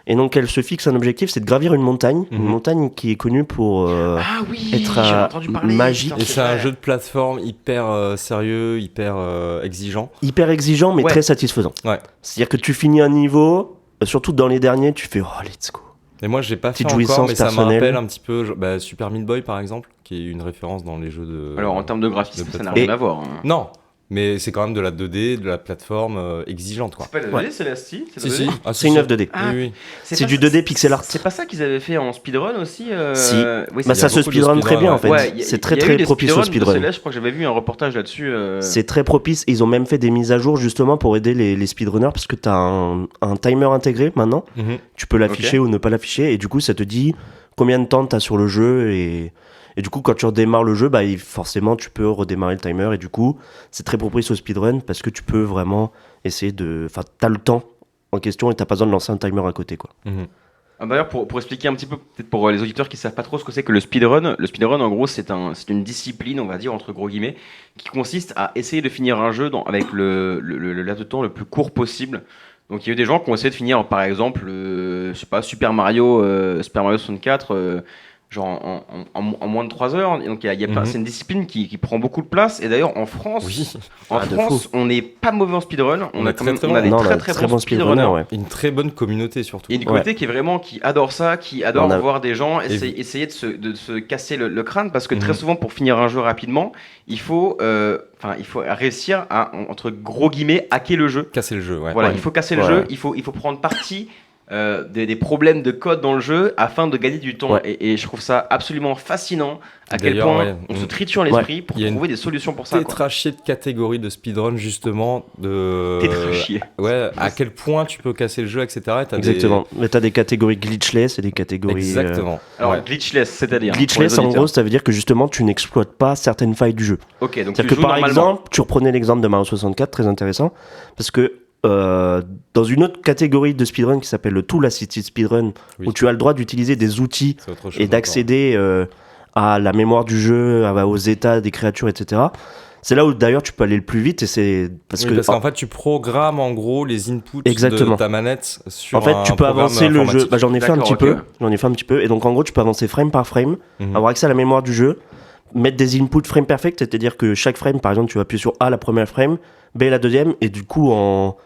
Et donc, elle se fixe un objectif, c'est de gravir une montagne. Une montagne qui est connue pour Ah oui, être j'en ai entendu parler. magique. Et c'est un jeu de plateforme hyper sérieux, hyper exigeant. hyper exigeant, mais Ouais. très satisfaisant. Ouais. C'est-à-dire que tu finis un niveau, surtout dans les derniers, tu fais oh, let's go. Et moi, j'ai pas fait Petite encore, jouissance mais ça me personnelle. rappelle un petit peu Super Meat Boy, par exemple, qui est une référence dans les jeux de... Alors, en termes de graphisme, de ça n'a plateforme. rien à voir. Hein. Non, mais c'est quand même de la 2D, de la plateforme exigeante, quoi. C'est pas la 2D, Ouais. Célestie Si, si. Ah, C'est une œuvre 2D. Ah, Oui, oui. C'est pas du ça- 2D pixel art. C'est pas ça qu'ils avaient fait en speedrun aussi Si. Oui, Bah, il y a ça se beaucoup de speedrun très bien en fait. Ouais, C'est très il y a très eu des propice au speedruns de speedrun. Céleste, je crois que j'avais vu un reportage là-dessus. C'est très propice. Ils ont même fait des mises à jour justement pour aider les speedrunners parce que tu as un timer intégré maintenant. Mhm. Tu peux l'afficher ou ne pas l'afficher et du coup ça te dit combien de temps tu as sur le jeu et du coup quand tu redémarres le jeu, forcément tu peux redémarrer le timer et du coup c'est très propice au speedrun parce que tu peux vraiment essayer de... Enfin t'as le temps en question et t'as pas besoin de lancer un timer à côté quoi. Mhm. Ah, d'ailleurs, pour expliquer un petit peu, peut-être pour les auditeurs qui savent pas trop ce que c'est que le speedrun en gros, c'est une discipline, on va dire, entre gros guillemets, qui consiste à essayer de finir un jeu avec le laps de temps le plus court possible. Donc, il y a eu des gens qui ont essayé de finir, par exemple, je sais pas, Super Mario 64, genre en moins de 3 heures. Et donc, c'est une discipline qui prend beaucoup de place. Et d'ailleurs, en France, Oui, de France, on n'est pas mauvais en speedrun. On a est quand même, très, on a des Non, on a très bons speedrunners, speedrunners. ouais. une très bonne communauté surtout. Il y a une communauté qui adore ça, qui adore On a- voir des gens Et- essayer de se casser le crâne parce que très Mhm. souvent pour finir un jeu rapidement, il faut réussir à entre gros guillemets hacker le jeu. Casser le jeu, ouais. Voilà, Ouais. il faut casser le Ouais. jeu, il faut prendre parti des problèmes de code dans le jeu afin de gagner du temps. Ouais. Et je trouve ça absolument fascinant à quel D'ailleurs, point ouais. on se Mm. triture l'esprit pour Il y a une trouver des solutions pour ça. Quoi. Tétrachier de catégorie de speedrun justement de Tétrachier. ouais, à quel point tu peux casser le jeu, etc. Et t'as Exactement. Mais t'as des catégories glitchless et des catégories... Exactement. Alors Ouais. glitchless, c'est-à-dire Glitchless, pour les en auditeurs. gros, ça veut dire que justement, tu n'exploites pas certaines failles du jeu. Ok, donc tu C'est-à-dire que joues par normalement. exemple, tu reprenais l'exemple de Mario 64, très intéressant, parce que dans une autre catégorie de speedrun qui s'appelle le Tool Assisted Speedrun, Oui. où tu as le droit d'utiliser des outils C'est autre chose et encore. d'accéder à la mémoire du jeu, aux états des créatures, etc. C'est là où d'ailleurs tu peux aller le plus vite et c'est parce Oui, que parce qu'en fait tu programmes en gros les inputs Exactement. de ta manette sur en fait, tu un peux programme avancer le jeu. informatique. Bah, j'en ai fait un D'accord, petit ok. peu. J'en ai fait un petit peu. Et donc, en gros, tu peux avancer frame par frame, Mhm. avoir accès à la mémoire du jeu, mettre des inputs frame perfect, c'est-à-dire que chaque frame, par exemple, tu vas appuyer sur A la première frame, B la deuxième, et du coup,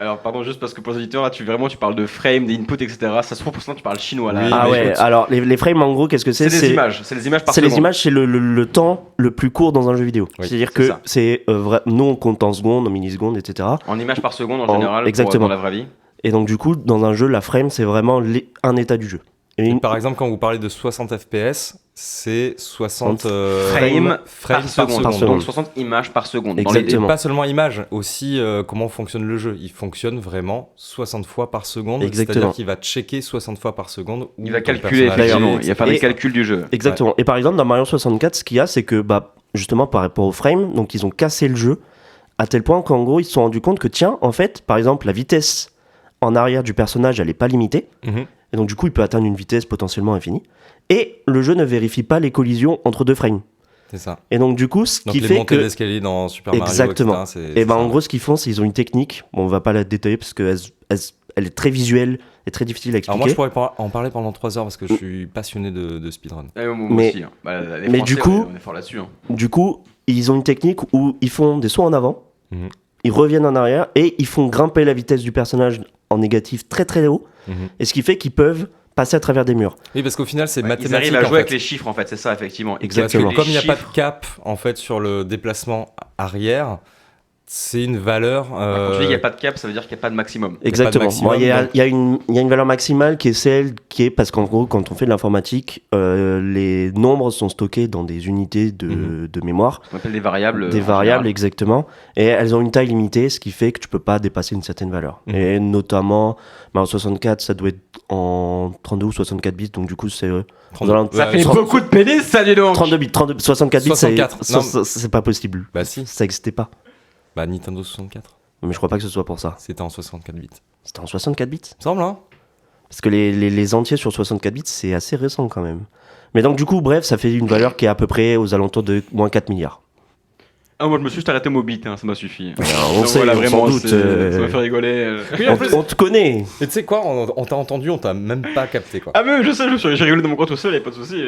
Alors, pardon, juste parce que pour les auditeurs, là, tu parles de frame, d'input, etc. Ça se trouve, pour ça, tu parles chinois, là. Oui, Ah mais ouais, écoute, alors les frames, en gros, qu'est-ce que c'est des images. C'est les images par C'est seconde. les images, c'est le temps le plus court dans un jeu vidéo. Oui, C'est-à-dire c'est que ça. c'est nous on compte en secondes, en millisecondes, etc. En images par seconde, en En- général, exactement. dans la vraie vie. Et donc du coup, dans un jeu, la frame c'est vraiment un état du jeu. Et Et une- par exemple, quand vous parlez de 60 FPS, c'est 60 Frames frames par seconde. seconde. Donc 60 images par seconde. Dans les- Exactement. Et pas seulement images, aussi comment fonctionne le jeu. Il fonctionne vraiment 60 fois par seconde. Exactement. C'est-à-dire qu'il va checker 60 fois par seconde. où Il va ton calculer, personnage effectivement. est, Il va faire Et- des calculs du jeu. Exactement. Et par exemple, dans Mario 64, ce qu'il y a, c'est que justement par rapport au frame, donc ils ont cassé le jeu à tel point qu'en gros, ils se sont rendus compte que tiens, en fait, par exemple, la vitesse en arrière du personnage, elle est pas limitée. Mhm. Et donc du coup, il peut atteindre une vitesse potentiellement infinie. Et le jeu ne vérifie pas les collisions entre deux frames. C'est ça. Et donc du coup, ce Donc qui les fait montées que d'escalier dans Super Mario, Exactement. etc., Et c'est ben ça. en gros, ce qu'ils font, c'est qu'ils ont une technique. Bon, on va pas la détailler parce que elle est très visuelle et très difficile à Alors moi, expliquer. je pourrais en parler pendant 3 heures parce que je suis passionné de speedrun. Moi Mais- aussi. Hein. Les mais Français, du coup- on est fort là-dessus. Hein. Du coup, ils ont une technique où ils font des sauts en avant, Mhm. ils reviennent en arrière et ils font grimper la vitesse du personnage en négatif très très haut. Mhm. Et ce qui fait qu'ils peuvent passer à travers des murs. Oui, parce qu'au final, c'est Ouais, ils mathématique. arrivent à en jouer avec fait. les chiffres, en fait. C'est ça, effectivement. Exactement. Parce que comme il n'y a pas de chiffres- cap en fait sur le déplacement arrière, C'est une valeur. Quand tu dis qu'il n'y a pas de cap, ça veut dire qu'il n'y a pas de maximum. Exactement. maximum, Bon, il y a, donc- il y a une valeur maximale qui est celle qui est parce qu'en gros, quand on fait de l'informatique, les nombres sont stockés dans des unités de mémoire, Ce qu'on appelle des variables. des en variables général. exactement, et elles ont une taille limitée, ce qui fait que tu peux pas dépasser une certaine valeur. Et notamment, en 64, ça doit être en 32 ou 64 bits, donc du coup, c'est 32. Ça fait 30 beaucoup de pénis, ça dis donc. 32 bits, 64 bits, 64, non. c'est pas possible. Bah si. Ça existait pas. Bah Nintendo 64. Mais je crois pas que ce soit pour ça. C'était en 64 bits. C'était en 64 bits. Il me semble, hein. Parce que les entiers sur 64 bits, c'est assez récent quand même. Mais donc du coup, bref, ça fait une valeur qui est à peu près aux alentours de moins 4 milliards. Ah, moi je me suis juste arrêté au bit, ça m'a suffi. on Donc sait, voilà, on vraiment, s'en doute. ça m'a fait rigoler. Oui, en plus. On te connaît. Et tu sais quoi, on t'a entendu, on t'a même pas capté quoi. Ah, mais je sais, j'ai rigolé de mon coin tout seul, y'a pas de soucis.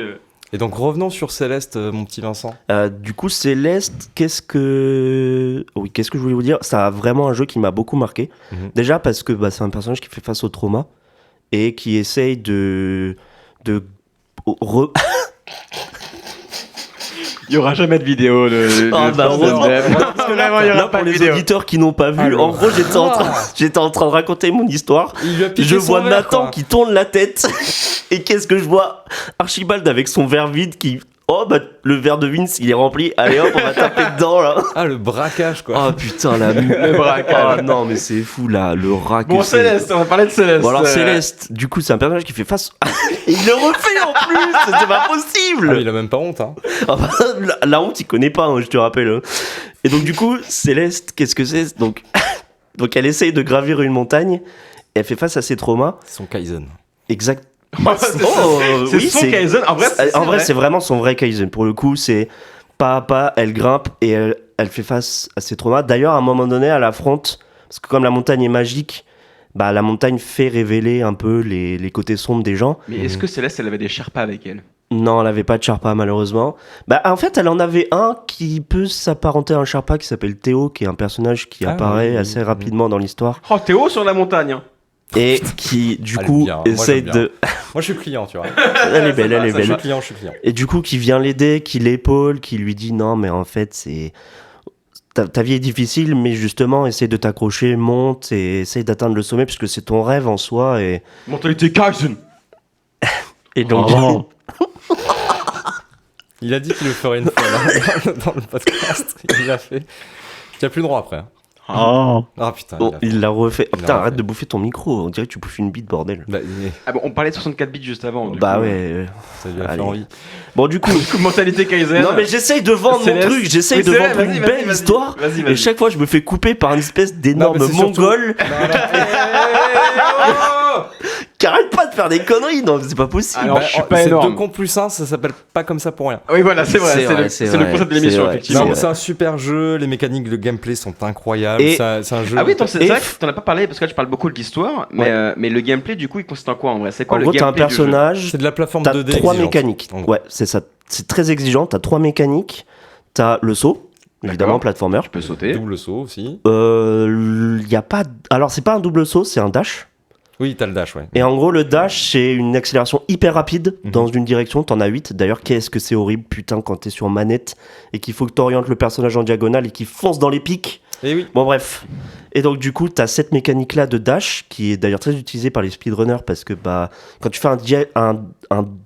Et donc revenons sur Céleste, mon petit Vincent. Du coup, Céleste, qu'est-ce que je voulais vous dire? Ça a vraiment un jeu qui m'a beaucoup marqué. Mhm. Déjà parce que c'est un personnage qui fait face au trauma et qui essaye de Il y aura jamais de vidéo de. Ah, bah, heureusement. Parce que là, il y Là, aura pas pour de les vidéo. auditeurs qui n'ont pas vu, Ah, le en gros, j'étais en train de raconter mon histoire. Il lui a piqué Je son vois verre, Nathan quoi. qui tourne la tête. Et qu'est-ce que je vois? Archibald avec son verre vide qui... Oh, bah, le verre de Vince, il est rempli. Allez hop, on va taper dedans, là. Ah, le braquage quoi. Oh, putain, la... Le braquage. Ah, non, mais c'est fou, là, le rat que Bon, c'est. Céleste, on va parler de Céleste. Bon, alors, Céleste, du coup, c'est un personnage qui fait face... Et il le refait, en plus. C'était pas possible. Ah, il a même pas honte, hein. Ah bah, la honte, il connaît pas, hein, je te rappelle. hein. Et donc, du coup, Céleste, qu'est-ce que c'est? Donc, elle essaye de gravir une montagne. Et elle fait face à ses traumas. C'est son Kaizen. Exact. C'est oui, son Kaizen. En vrai, c'est vraiment son vrai Kaizen. Pour le coup, c'est pas à pas, elle grimpe et elle fait face à ses traumas. D'ailleurs, à un moment donné, elle affronte, parce que comme la montagne est magique, bah, la montagne fait révéler un peu les côtés sombres des gens. Mais est-ce que Céleste, elle avait des Sherpas avec elle? Non, elle avait pas de Sherpa, malheureusement. Bah, en fait, elle en avait un qui peut s'apparenter à un Sherpa qui s'appelle Théo, qui est un personnage qui Ah, apparaît oui, assez oui. rapidement dans l'histoire. Oh, Théo sur la montagne. Hein. Et qui, du Elle coup, est bien, moi, essaye j'aime bien. de. Moi, je suis client, tu vois. Elle est belle, elle est Je suis belle. client, je suis client. Et du coup, qui vient l'aider, qui l'épaule, qui lui dit non, mais en fait, c'est. Ta vie est difficile, mais justement, essaye de t'accrocher, monte et essaye d'atteindre le sommet, puisque c'est ton rêve en soi. Mentalité Kaizen. Et donc, Oh. Il a dit qu'il le ferait une fois là, dans le podcast. Il l'a fait. Tu n'as plus le droit après. hein. Oh. Ah putain. bon, il l'a refait. Oh, Il l'a putain, refait. arrête de bouffer ton micro, on dirait que tu bouffes une bite, bordel. Bah, Ah bon, on parlait de 64 bits juste avant. du Bah coup. ouais. ça lui a fait Allez. envie. Bon, du coup. Du coup, mentalité Kaizen. Non mais j'essaye de vendre Céleste. mon truc, j'essaye Oui, de c'est vendre vrai, une vas-y, belle vas-y, histoire vas-y, et vas-y. chaque fois je me fais couper par une espèce d'énorme Non, mais c'est mongol Oh qui arrête pas de faire des conneries, non c'est pas possible. Alors, je suis pas c'est énorme. 2 cons plus 1, ça s'appelle pas comme ça pour rien. Oui, voilà, c'est vrai. C'est C'est vrai, le- c'est c'est le vrai, concept de l'émission, c'est vrai, effectivement. Non, c'est mais c'est un super jeu, les mécaniques de gameplay sont incroyables. Et- C'est un jeu. Ah oui, attends, c'est Et- vrai que t'en as pas parlé parce que là tu parles beaucoup de l'histoire, mais le gameplay du coup il consiste en quoi en vrai? C'est quoi En le gros t'as un gameplay du jeu? personnage, C'est de la plateforme t'as 2D. 3 exigeante. mécaniques. En gros. Ouais c'est ça, c'est très exigeant, t'as 3 mécaniques, t'as le saut, évidemment D'accord. platformer. Tu peux sauter. Double saut aussi. Y a pas... Alors c'est pas un double saut, c'est un dash. Oui, t'as le dash, ouais. Et en gros, le dash, c'est une accélération hyper rapide dans une direction. T'en as 8. D'ailleurs, qu'est-ce que c'est horrible, putain, quand t'es sur manette et qu'il faut que t'orientes le personnage en diagonale et qu'il fonce dans les pics. Et oui. Bon, bref. Et donc, du coup, t'as cette mécanique-là de dash qui est d'ailleurs très utilisée par les speedrunners parce que bah, quand tu fais un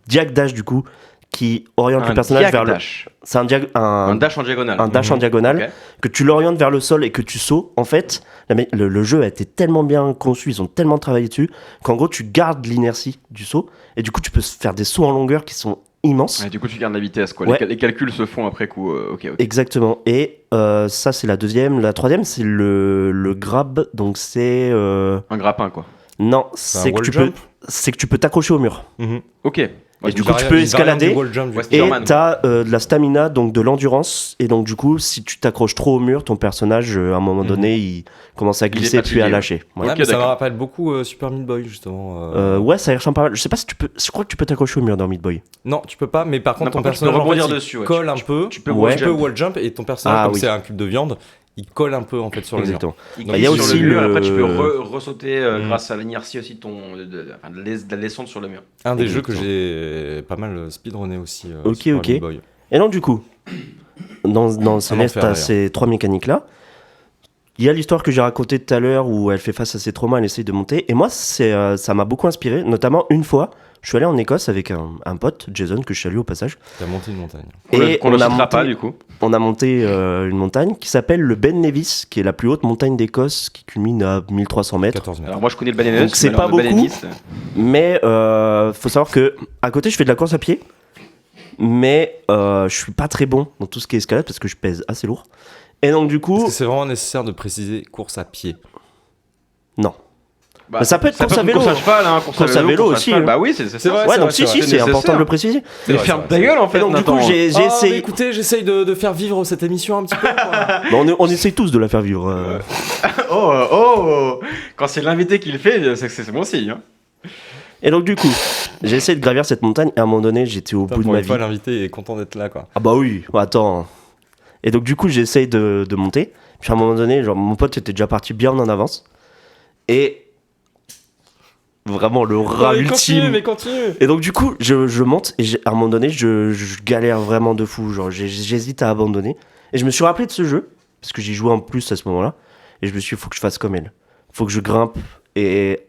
diag dash, du coup, qui oriente le personnage vers le. dash. C'est un Un dash en diagonale. un dash en Mhm. diagonale, Ok. que tu l'orientes vers le sol et que tu sautes, en fait, le jeu a été tellement bien conçu, ils ont tellement travaillé dessus, qu'en gros, tu gardes l'inertie du saut, et du coup, tu peux faire des sauts en longueur qui sont immenses. Ouais, du coup tu gardes la vitesse quoi. Ouais. Les calculs se font après coup. Ok. Exactement. Et ça, c'est la deuxième. La troisième, c'est le grab, donc c'est... Un grappin quoi. Non, C'est un c'est que, wall tu jump. c'est que tu peux t'accrocher au mur. Mhm. Ok. Et du coup, tu peux escalader. Du wall jump, du Ouais, coup. Et Spider-Man. t'as de la stamina, donc de l'endurance. Et donc, du coup, si tu t'accroches trop au mur, ton personnage, à un moment donné, il commence à est glisser puis fatigué, à ouais. lâcher. Voilà. Ouais, Ok, mais ça me d'accord. rappelle beaucoup Super Meat Boy, justement. Ouais, ça ressemble pas mal. Je sais pas si tu peux. Je crois que tu peux t'accrocher au mur dans Meat Boy. Non, tu peux pas, mais par contre, Non, ton par contre, tu peux personnage en rebondir fait, il dessus, ouais. colle un peu. Tu peux Ouais. wall Tu peux jump. wall jump et ton personnage, Ah, comme oui. c'est un cube de viande, il colle un peu en fait sur le mur. Exactement. Il Bah, il y a glisse sur aussi le mur, le- après tu peux ressauter Mhm. grâce à l'inertie aussi de la descente sur le mur. Un des jeux que Exactement. j'ai pas mal speedrunné aussi. Ok, Super ok. Meat Boy. Et donc, du coup, dans Céleste, enfer, t'as d'ailleurs. ces 3 mécaniques-là. il y a l'histoire que j'ai racontée tout à l'heure où elle fait face à ses traumas, elle essaye de monter. Et moi, ça m'a beaucoup inspiré. Notamment, une fois, je suis allé en Écosse avec un pote, Jason, que je salue au passage. T'as monté une montagne. Qu'on ne citera pas du coup. On a monté une montagne qui s'appelle le Ben Nevis, qui est la plus haute montagne d'Écosse, qui culmine à 1300 mètres. 14 mètres. Alors moi je connais le Ben Nevis. Donc c'est pas beaucoup. Mais faut savoir que à côté, je fais de la course à pied. Mais je suis pas très bon dans tout ce qui est escalade parce que je pèse assez lourd. Et donc du coup... Est-ce que c'est vraiment nécessaire de préciser course à pied? Non. Bah, ça peut être course à vélo. Course à cheval, hein, course à vélo aussi. Bah oui, c'est ça. vrai. Ouais, donc si, c'est important de le préciser. Mais ferme ta gueule en fait. Et donc du coup, j'ai essayé... Écoutez, j'essaye de faire vivre cette émission un petit peu. Bon, on essaye tous de la faire vivre. Oh. Quand c'est l'invité qui le fait, c'est bon signe. Hein. Et donc du coup, j'ai essayé de gravir cette montagne et à un moment donné, j'étais au bout de ma vie. L'invité est content d'être là, quoi. Ah bah oui, attends. Et donc du coup, j'essaye de monter. Puis à un moment donné, genre mon pote était déjà parti bien en avance. Et vraiment le rat ultime. Continue. Et donc du coup, je monte et à un moment donné, je galère vraiment de fou. Genre j'hésite à abandonner. Et je me suis rappelé de ce jeu parce que j'y jouais en plus à ce moment-là. Et je me suis dit, faut que je fasse comme elle. Faut que je grimpe. Et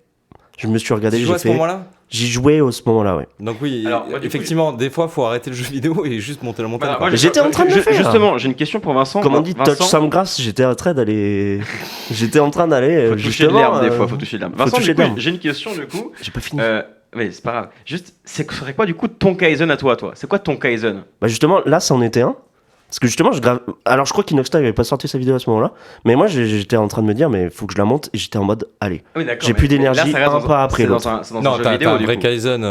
je me suis regardé. Tu jouais à ce moment-là? J'y jouais à ce moment-là, ouais. Donc oui, Alors, effectivement, des fois, faut arrêter le jeu vidéo et juste monter la montagne. Voilà, moi, j'étais en train de le faire. Justement, j'ai une question pour Vincent. Comme on dit, touch some grass, j'étais en train d'aller. Faut toucher de l'herbe des fois, faut toucher de l'herbe. Vincent, toucher du coup, de l'herbe. j'ai une question du coup. J'ai pas fini. Mais c'est pas grave. Juste, ce serait quoi du coup ton Kaizen à toi? C'est quoi ton Kaizen? Bah justement, là, ça en était un. Parce que justement, alors je crois qu'Inoxtag avait pas sorti sa vidéo à ce moment-là. Mais moi, j'étais en train de me dire, mais faut que je la monte. Et j'étais en mode, allez. Ah oui, d'accord, j'ai plus d'énergie, là, un pas après l'autre. C'est dans Non, un jeu t'as vidéo un du vrai coup. Kaizen,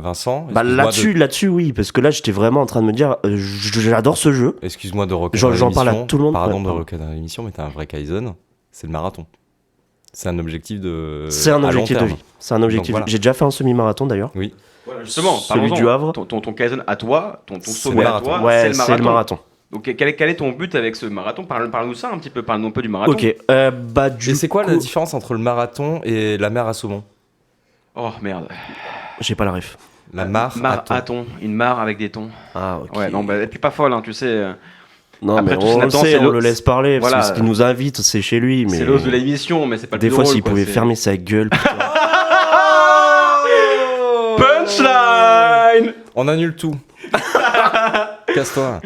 Vincent. Bah là-dessus, oui. Parce que là, j'étais vraiment en train de me dire, j'adore ce jeu. Excuse-moi de recadrer J'en parle à l'émission. tout le monde. Pardon Ouais, de recadrer l'émission, mais t'as un vrai Kaizen, c'est le marathon. C'est un objectif de. C'est un à objectif long de terme. vie. C'est un objectif. voilà. J'ai déjà fait un semi-marathon d'ailleurs. Oui. Voilà, justement, Celui parlons-en. du Havre. Ton Kaizen à toi, ton C'est sommet le à marathon. toi, Ouais, c'est le marathon. Donc quel est ton but avec ce marathon? Parle-nous ça un petit peu, parle-nous un peu du marathon. Ok. Bah du Et c'est quoi coup... la différence entre le marathon et la mer à saumon? Oh merde. J'ai pas la ref. La mare à thon. Une mare avec des thons. Ah ok. Ouais, non, bah t'es pas folle, hein, tu sais. Non, Après, mais tout, c'est on le Nathan, sait, c'est on l'os. le laisse parler. Parce Voilà. que ce qui nous invite, c'est chez lui. Mais C'est l'os de l'émission, mais c'est pas le des plus fois, drôle, s'il quoi, pouvait c'est- fermer sa gueule. putain. Punchline. On annule tout. Casse-toi.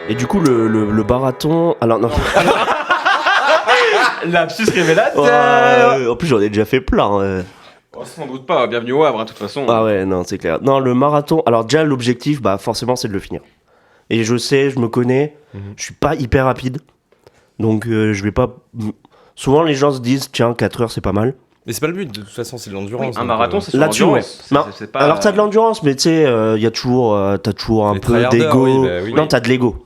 Et du coup, le marathon. Alors, non. Lapsus révélateur. En plus, j'en ai déjà fait plein. Oh, sans doute pas, bienvenue au Havre, hein, de toute façon. Ah ouais, non, c'est clair. Non, le marathon. Alors, déjà, l'objectif, bah, forcément, c'est de le finir. Et je sais, je me connais. Je suis pas hyper rapide. Donc, je vais pas. Souvent, les gens se disent, tiens, 4 heures, c'est pas mal. Mais c'est pas le but, de toute façon, c'est de l'endurance. Un donc, marathon, c'est sur Là-dessus, l'endurance. ouais. C'est pas... Alors, t'as de l'endurance, mais tu sais, il y a toujours, t'as toujours un Les peu tryharders, d'ego. oui, bah oui. Non, t'as de l'ego.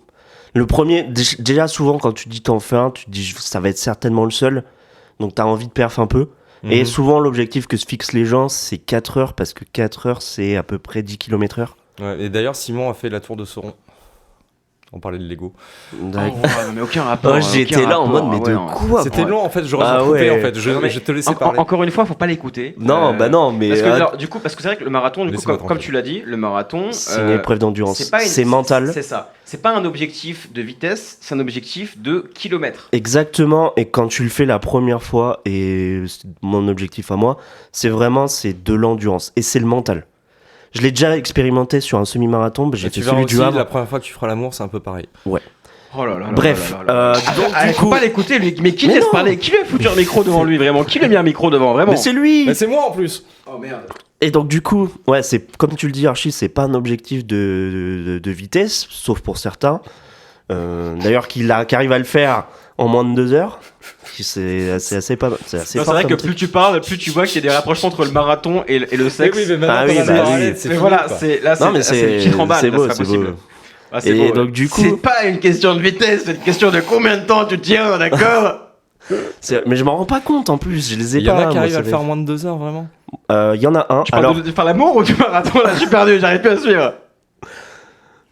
Le premier, déjà souvent, quand tu dis t'en fais un, tu te dis ça va être certainement le seul. Donc, t'as envie de perf un peu. Et Mhm. souvent, l'objectif que se fixent les gens, c'est 4 heures, parce que 4 heures, c'est à peu près 10 km/h. Ouais, et d'ailleurs, Simon a fait la tour de Sauron. On parlait de Lego. Oh, mais aucun rapport. Oh, aucun j'étais là en rapport, mode, mais de ouais, quoi C'était long en fait, j'aurais Ah dû couper ouais. en fait. Je te laissais parler. Encore une fois, faut pas l'écouter. Non, bah non, mais Parce que, alors, du coup, parce que c'est vrai que le marathon, du coup, Laissez-moi comme tranquille. tu l'as dit, le marathon, c'est une épreuve d'endurance. pas une- C'est mental. C'est ça. C'est pas un objectif de vitesse, c'est un objectif de kilomètres. Exactement, et quand tu le fais la première fois, et c'est mon objectif à moi, c'est de l'endurance, et c'est le mental. Je l'ai déjà expérimenté sur un semi-marathon, j'ai Et fait tu verras celui aussi, du Havre. la première fois que tu feras l'amour, c'est un peu pareil. Oh là là là Bref, là là là. donc Ah, du faut coup... pas l'écouter, lui. Mais qui Mais laisse non. parler? Qui lui a foutu un micro devant lui, vraiment? Qui lui a mis un micro devant, vraiment? Mais c'est lui. Mais c'est moi en plus. Oh merde. Et donc du coup, ouais, c'est comme tu le dis Archie, c'est pas un objectif de vitesse, sauf pour certains. D'ailleurs, qui arrive à le faire en moins de 2 heures, c'est assez pas mal. C'est assez Non, c'est fort vrai que comme plus truc. tu parles, plus tu vois qu'il y a des rapprochements entre le marathon et le sexe. Mais oui, mais maintenant, Ah oui, t'en as bah parlé, oui. c'est Mais fini, voilà, quoi. Non, mais c'est qui tremble, c'est là, beau, pas c'est possible. beau. Ah, c'est Et beau, donc, ouais. du coup- c'est pas une question de vitesse, c'est une question de combien de temps tu tiens, d'accord? Mais je m'en rends pas compte en plus, je les ai Il y en pas. a qui moi, arrivent à ça le faire en moins de 2 heures, vraiment. Il y en a un. Tu parles Alors, de faire l'amour ou du marathon? Là, je suis perdu, j'arrive plus à suivre.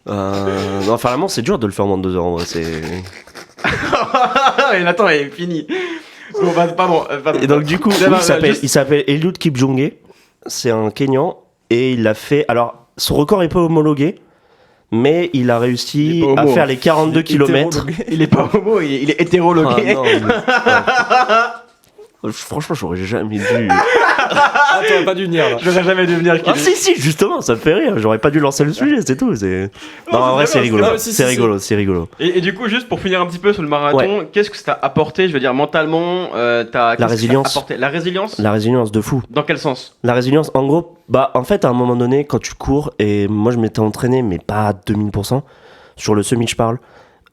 non, faire l'amour, c'est dur de le faire en moins de 2 heures. En vrai, c'est. Et attends, il est fini. Bon, pardon. Et donc du coup, il s'appelle Eliud Kipchoge. C'est un Kenyan et il l'a fait. Alors, son record est pas homologué, mais il a réussi Il est pas à homo. faire les 42 km. Il est pas homo, il est hétérologué. Franchement, j'aurais jamais dû. Ah, t'aurais pas dû venir là. J'aurais jamais dû venir. Ah si, justement, ça me fait rire. J'aurais pas dû lancer le sujet, c'est tout. Non, en vrai, c'est rigolo. Ah, si, C'est si, rigolo, c'est rigolo. Et du coup, juste pour finir un petit peu sur le marathon, qu'est-ce que ça t'a apporté, je veux dire, mentalement qu'est-ce que ça résilience. t'a apporté La résilience La résilience de fou. Dans quel sens La résilience, en gros, en fait, à un moment donné, quand tu cours, et moi je m'étais entraîné, mais pas à 2000%, sur le semi, je parle,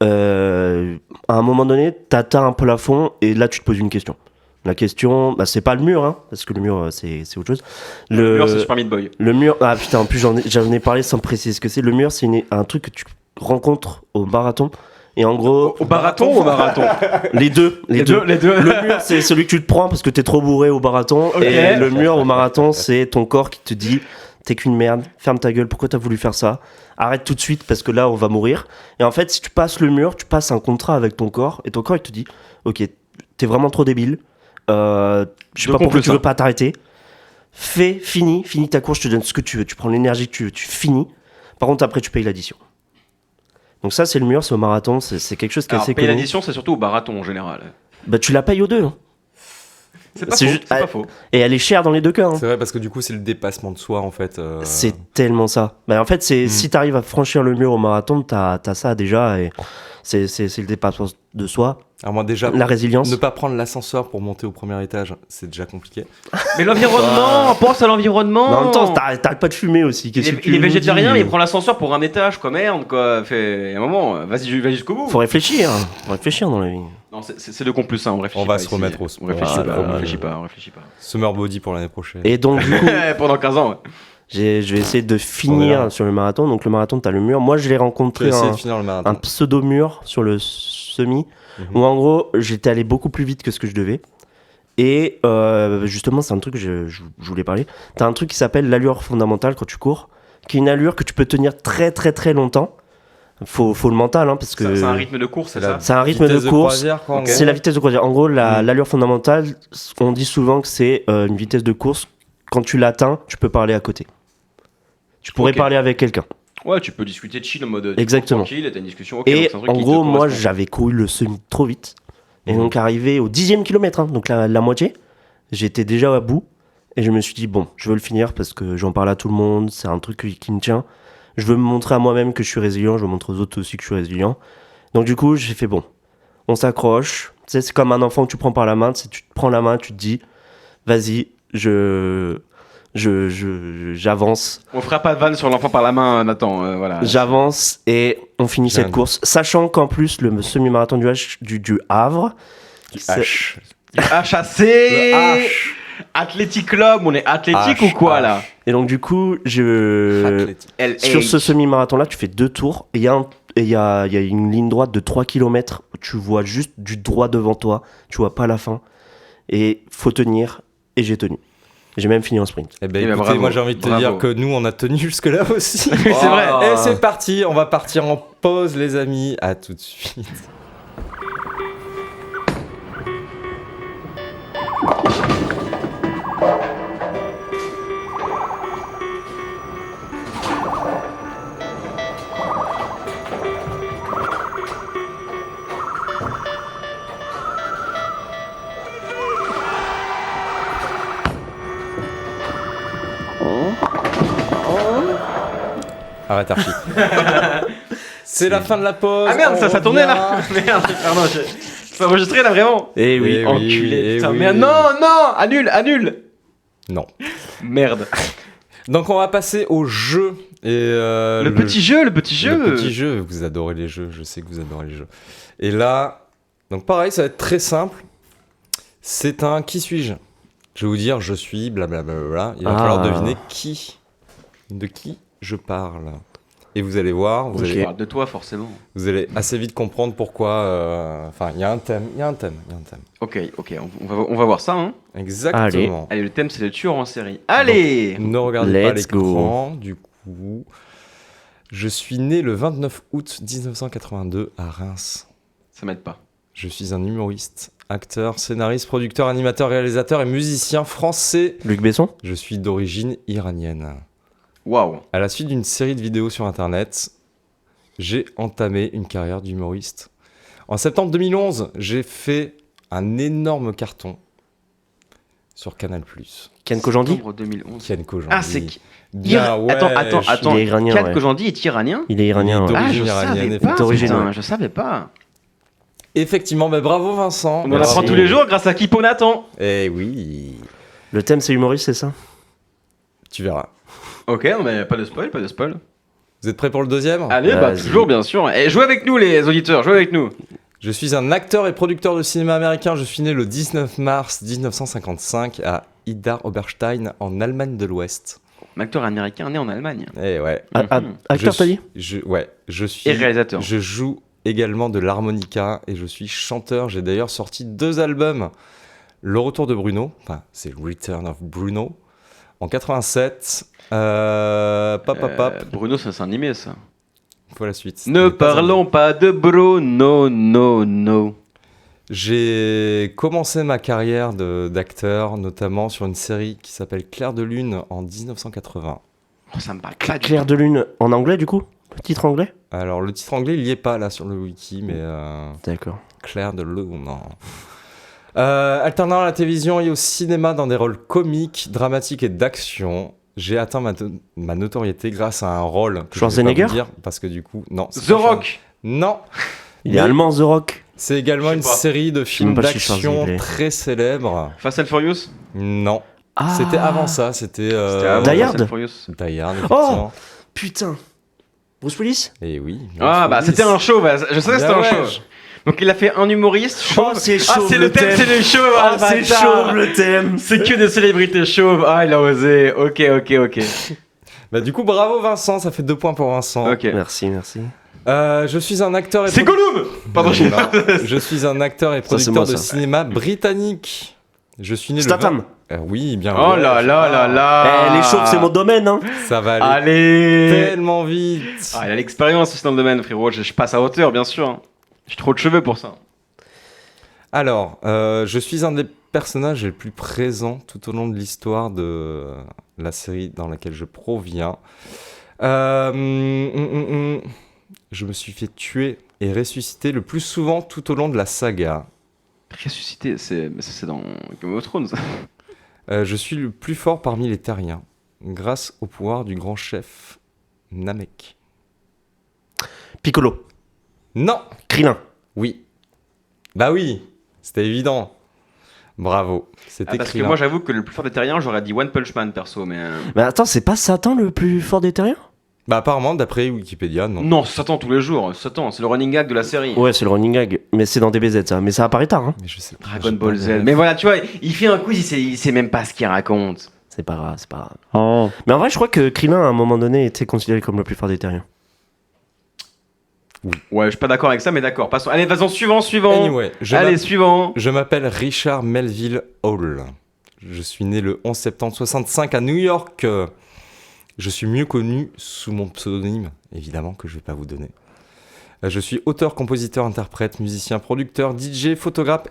à un moment donné, t'atteins un plafond, et là, tu te poses une question. La question, c'est pas le mur, hein, parce que le mur, c'est autre chose. Le mur, c'est Super Meat Boy. Le mur, ah putain, en plus j'en ai parlé sans préciser ce que c'est. Le mur, c'est un truc que tu rencontres au marathon. Et en gros. Au marathon ou au marathon Les deux. Les deux. Le mur, c'est celui que tu te prends parce que t'es trop bourré au marathon. Ok. Et le mur au marathon, c'est ton corps qui te dit t'es qu'une merde, ferme ta gueule, pourquoi t'as voulu faire ça? Arrête tout de suite parce que là, on va mourir. Et en fait, si tu passes le mur, tu passes un contrat avec ton corps. Et ton corps, il te dit ok, t'es vraiment trop débile. Je sais pas pourquoi tu veux pas t'arrêter. Finis ta course, je te donne ce que tu veux. Tu prends l'énergie que tu veux, tu finis. Par contre, après, tu payes l'addition. Donc ça, c'est le mur, c'est au marathon, c'est quelque chose qui est Alors, assez payer connu. l'addition, c'est surtout au marathon en général. Bah, tu la payes aux deux. Hein. C'est pas C'est faux. juste- C'est pas faux. Et elle est chère dans les deux cas. Hein. C'est vrai parce que du coup c'est le dépassement de soi en fait. C'est tellement ça. Bah, en fait, si t'arrives à franchir le mur au marathon, t'as ça déjà. Et c'est le dépassement de soi. Alors moi déjà, La résilience. ne pas prendre l'ascenseur pour monter au premier étage, c'est déjà compliqué. Mais l'environnement, pense à l'environnement. Mais en même temps, t'arrêtes pas de fumer aussi. Qu'est-ce que tu Il est nous végétarien, dis mais il prend l'ascenseur pour un étage, quoi. Merde, quoi. Fait un moment, vas-y jusqu'au bout. Faut réfléchir. Faut réfléchir dans la vie. Non, c'est 2 contre plus 1, on réfléchit On va pas se ici. remettre au On sport. réfléchit Voilà, pas, on voilà. réfléchit pas, on réfléchit pas. Summer body pour l'année prochaine. Et donc, du coup, Pendant 15 ans, ouais. je vais essayer de On est finir là. sur le marathon. Donc, le marathon, t'as le mur. Moi, je l'ai Tu vas rencontré essayer de finir le marathon. un pseudo-mur sur le semi. Mhm. Où en gros, j'étais allé beaucoup plus vite que ce que je devais. Et justement, c'est un truc que je voulais parler. T'as un truc qui s'appelle l'allure fondamentale quand tu cours, qui est une allure que tu peux tenir très très très longtemps. Faut le mental, hein, parce que C'est un rythme de course, c'est ça c'est un rythme Vitesse de course. croisière, quoi, en C'est gros. la vitesse de croisière. En gros, l'allure fondamentale, on dit souvent que c'est une vitesse de course. Quand tu l'atteins, tu peux parler à côté. Tu pourrais Ok. parler avec quelqu'un. Ouais, tu peux discuter de chill en mode Exactement. tranquille et t'as une discussion. Ok, Et donc c'est un truc en qui te gros, moi, correspond. j'avais couru le semi trop vite. Et Mhm. donc, arrivé au 10e kilomètre, hein, donc la moitié, j'étais déjà à bout. Et je me suis dit, bon, je veux le finir parce que j'en parle à tout le monde. C'est un truc qui me tient. Je veux me montrer à moi-même que je suis résilient. Je veux montrer aux autres aussi que je suis résilient. Donc, du coup, j'ai fait, bon, on s'accroche. Tu sais, c'est comme un enfant que tu prends par la main. Tu sais, tu te prends la main, tu te dis, vas-y, j'avance. On fera pas de vanne sur l'enfant par la main, Nathan. Voilà. J'avance et on finit J'ai cette course. Sachant qu'en plus, le semi-marathon du Havre, c'est- H. HAC Le H. Athletic Club, on est athlétique H, ou quoi H. là Et donc, du coup, Athlétique. sur ce semi-marathon-là, tu fais 2 tours et il y a une ligne droite de 3 km où tu vois juste du droit devant toi, tu vois pas la fin. Et faut tenir, et j'ai tenu. J'ai même fini en sprint. Eh ben, Eh ben, écoutez, bravo, moi j'ai envie de te bravo. dire que nous on a tenu jusque-là aussi. Oui, c'est vrai. Et c'est parti, on va partir en pause les amis. À tout de suite. Arrête Archie. C'est la fin de la pause. Ah merde, on ça tournait là revient. Merde, pardon, c'est enregistré là vraiment Et oui. Eh oui. Enculé, putain, oui. merde, non, annule Non. Merde. Donc on va passer au jeu. Et Le petit jeu. Le petit jeu, vous adorez les jeux, je sais que vous adorez les jeux. Et là, donc pareil, ça va être très simple. C'est un qui suis-je? Je vais vous dire je suis blablabla. Il va falloir deviner de qui je parle. Et vous allez voir, vous, Je allez, parle de toi forcément. vous allez assez vite comprendre pourquoi. Enfin, il y a un thème. Ok, on va voir ça. Hein. Exactement. Allez, le thème c'est le tueur en série. Allez. Ne regardez pas Let's go. l'écran, du coup. Je suis né le 29 août 1982 à Reims. Ça m'aide pas. Je suis un humoriste, acteur, scénariste, producteur, animateur, réalisateur et musicien français. Luc Besson. Je suis d'origine iranienne. Waouh. À la suite d'une série de vidéos sur internet, j'ai entamé une carrière d'humoriste. En septembre 2011, j'ai fait un énorme carton sur Canal+. Ken Kojandi. Septembre 2011. Ken Kojandi. Ah, c'est Bien, ouais. Attends. Il est iranien, Ken ouais. Kojandi est iranien. Il est iranien. Il est ouais. Ah, je D'origine iranienne, savais pas. d'origine, Putain, ouais. je savais pas. Effectivement, bah, bravo Vincent. On en Merci. apprend tous les jours grâce à Kipo Nathan. Eh oui, Le thème, c'est humoriste, c'est ça? tu verras. Ok, non, mais pas de spoil, pas de spoil. Vous êtes prêts pour le deuxième? Allez, bah Vas-y. toujours, bien sûr. Et jouez avec nous, les auditeurs, jouez avec nous. Je suis un acteur et producteur de cinéma américain. Je suis né le 19 mars 1955 à Idar Oberstein en Allemagne de l'Ouest. Un acteur américain né en Allemagne. Eh ouais. Acteur, Je t'as dit? je suis. Et réalisateur. Je joue également de l'harmonica et je suis chanteur. J'ai d'ailleurs sorti 2 albums. Le Retour de Bruno, enfin c'est Return of Bruno, en 87. Bruno, ça c'est animé, ça. Faut la suite. Ne Mais pas parlons pas de Bruno, no. J'ai commencé ma carrière d'acteur, notamment sur une série qui s'appelle Clair de Lune en 1980. Oh, ça me parle pas du Clair de lune en anglais, du coup? Le titre anglais? Alors le titre anglais, il y est pas là sur le wiki, mais D'accord. Clair de Lune, non. Alternant à la télévision et au cinéma dans des rôles comiques, dramatiques et d'action, j'ai atteint ma notoriété grâce à un rôle que je vais pas Schwarzenegger vous dire, parce que du coup, non. c'est The pas Rock. Non, Il Mais- est allemand, The Rock. c'est également Je sais une pas. série de films même pas si d'action Schwarzenegger. très célèbres. Fast and Furious. Non, Ah. c'était avant ça, c'était C'était avant Die Fast Hard. and Furious. Die Hard, effectivement. Putain. Bruce Willis? Et oui. Ah, bah c'était un chauve. Je savais que c'était Bien un ouais. chauve. Donc il a fait un humoriste chauve. Oh, c'est Ah, chauve, c'est le le thème, thème. c'est les chauves. Ah, Ah, c'est bâtard. chaud le thème. C'est que des célébrités chauves. Ah, il a osé. Ok. Bah du coup, bravo Vincent, ça fait 2 points pour Vincent. Ok. Merci. Je suis un acteur et C'est Gollum. Pardon. Non, je suis un acteur et c'est producteur moi, de ça. cinéma britannique. Je suis né Statham. Oui, bien. Oh ouais, là là là là. Les chauves, c'est mon domaine, hein. Ça va aller Allez. tellement vite. Ah, il a l'expérience aussi dans le domaine, frérot. Je passe à hauteur, bien sûr. J'ai trop de cheveux pour ça. Alors, je suis un des personnages les plus présents tout au long de l'histoire de la série dans laquelle je proviens. Je me suis fait tuer et ressusciter le plus souvent tout au long de la saga. Ressuscité, mais ça c'est dans Game of Thrones. Je suis le plus fort parmi les terriens, grâce au pouvoir du grand chef Namek. Piccolo. Non. Krillin. Oui. Bah oui, c'était évident. Bravo. C'était Parce que Krillin. moi j'avoue que le plus fort des terriens, j'aurais dit One Punch Man perso, mais. Mais attends, c'est pas Satan le plus fort des terriens? Bah apparemment, d'après Wikipédia, non. Non, Satan tous les jours. Satan, c'est le running gag de la série. Ouais, c'est le running gag. Mais c'est dans DBZ, ça. Mais ça apparaît tard, hein. Mais je sais pas. Dragon j'ai Ball pas Z. de- Mais voilà, tu vois, il fait un quiz, il sait même pas ce qu'il raconte. C'est pas grave. Mais en vrai, je crois que Krillin, à un moment donné, était considéré comme le plus fort des terriens. Ouais, je suis pas d'accord avec ça, mais d'accord. Passons. Allez, vas-y, suivant. Anyway, Suivant. je m'appelle Richard Melville Hall. Je suis né le 11 septembre 65 à New York. Je suis mieux connu sous mon pseudonyme, évidemment, que je vais pas vous donner. Je suis auteur, compositeur, interprète, musicien, producteur, DJ, photographe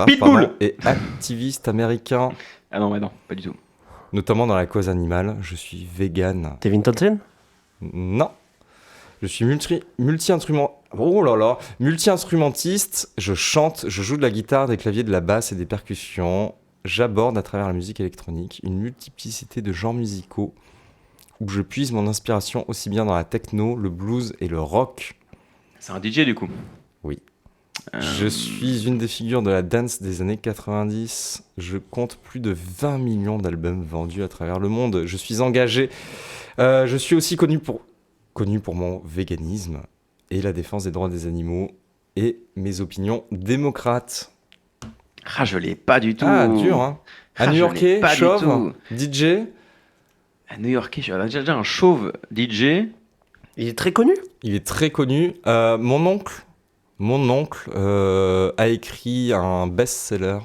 Pitbull. et activiste américain, Ah non, pas du tout. notamment dans la cause animale. Je suis vegan. Devin Townsend? Non. Je suis multi-instrumentiste, je chante, je joue de la guitare, des claviers, de la basse et des percussions. J'aborde à travers la musique électronique une multiplicité de genres musicaux où je puise mon inspiration aussi bien dans la techno, le blues et le rock. C'est un DJ du coup. Oui. Je suis une des figures de la dance des années 90. Je compte plus de 20 millions d'albums vendus à travers le monde. Je suis engagé. Je suis aussi connu pour mon véganisme et la défense des droits des animaux et mes opinions démocrates. Ah, je l'ai pas du tout. Ah, dur, hein. Ah, Un je l'ai New-Yorkais, pas du chauve, tout. DJ. Un New-Yorkais, j'avais déjà un chauve DJ. Il est très connu. Il est très connu. Mon oncle a écrit un best-seller.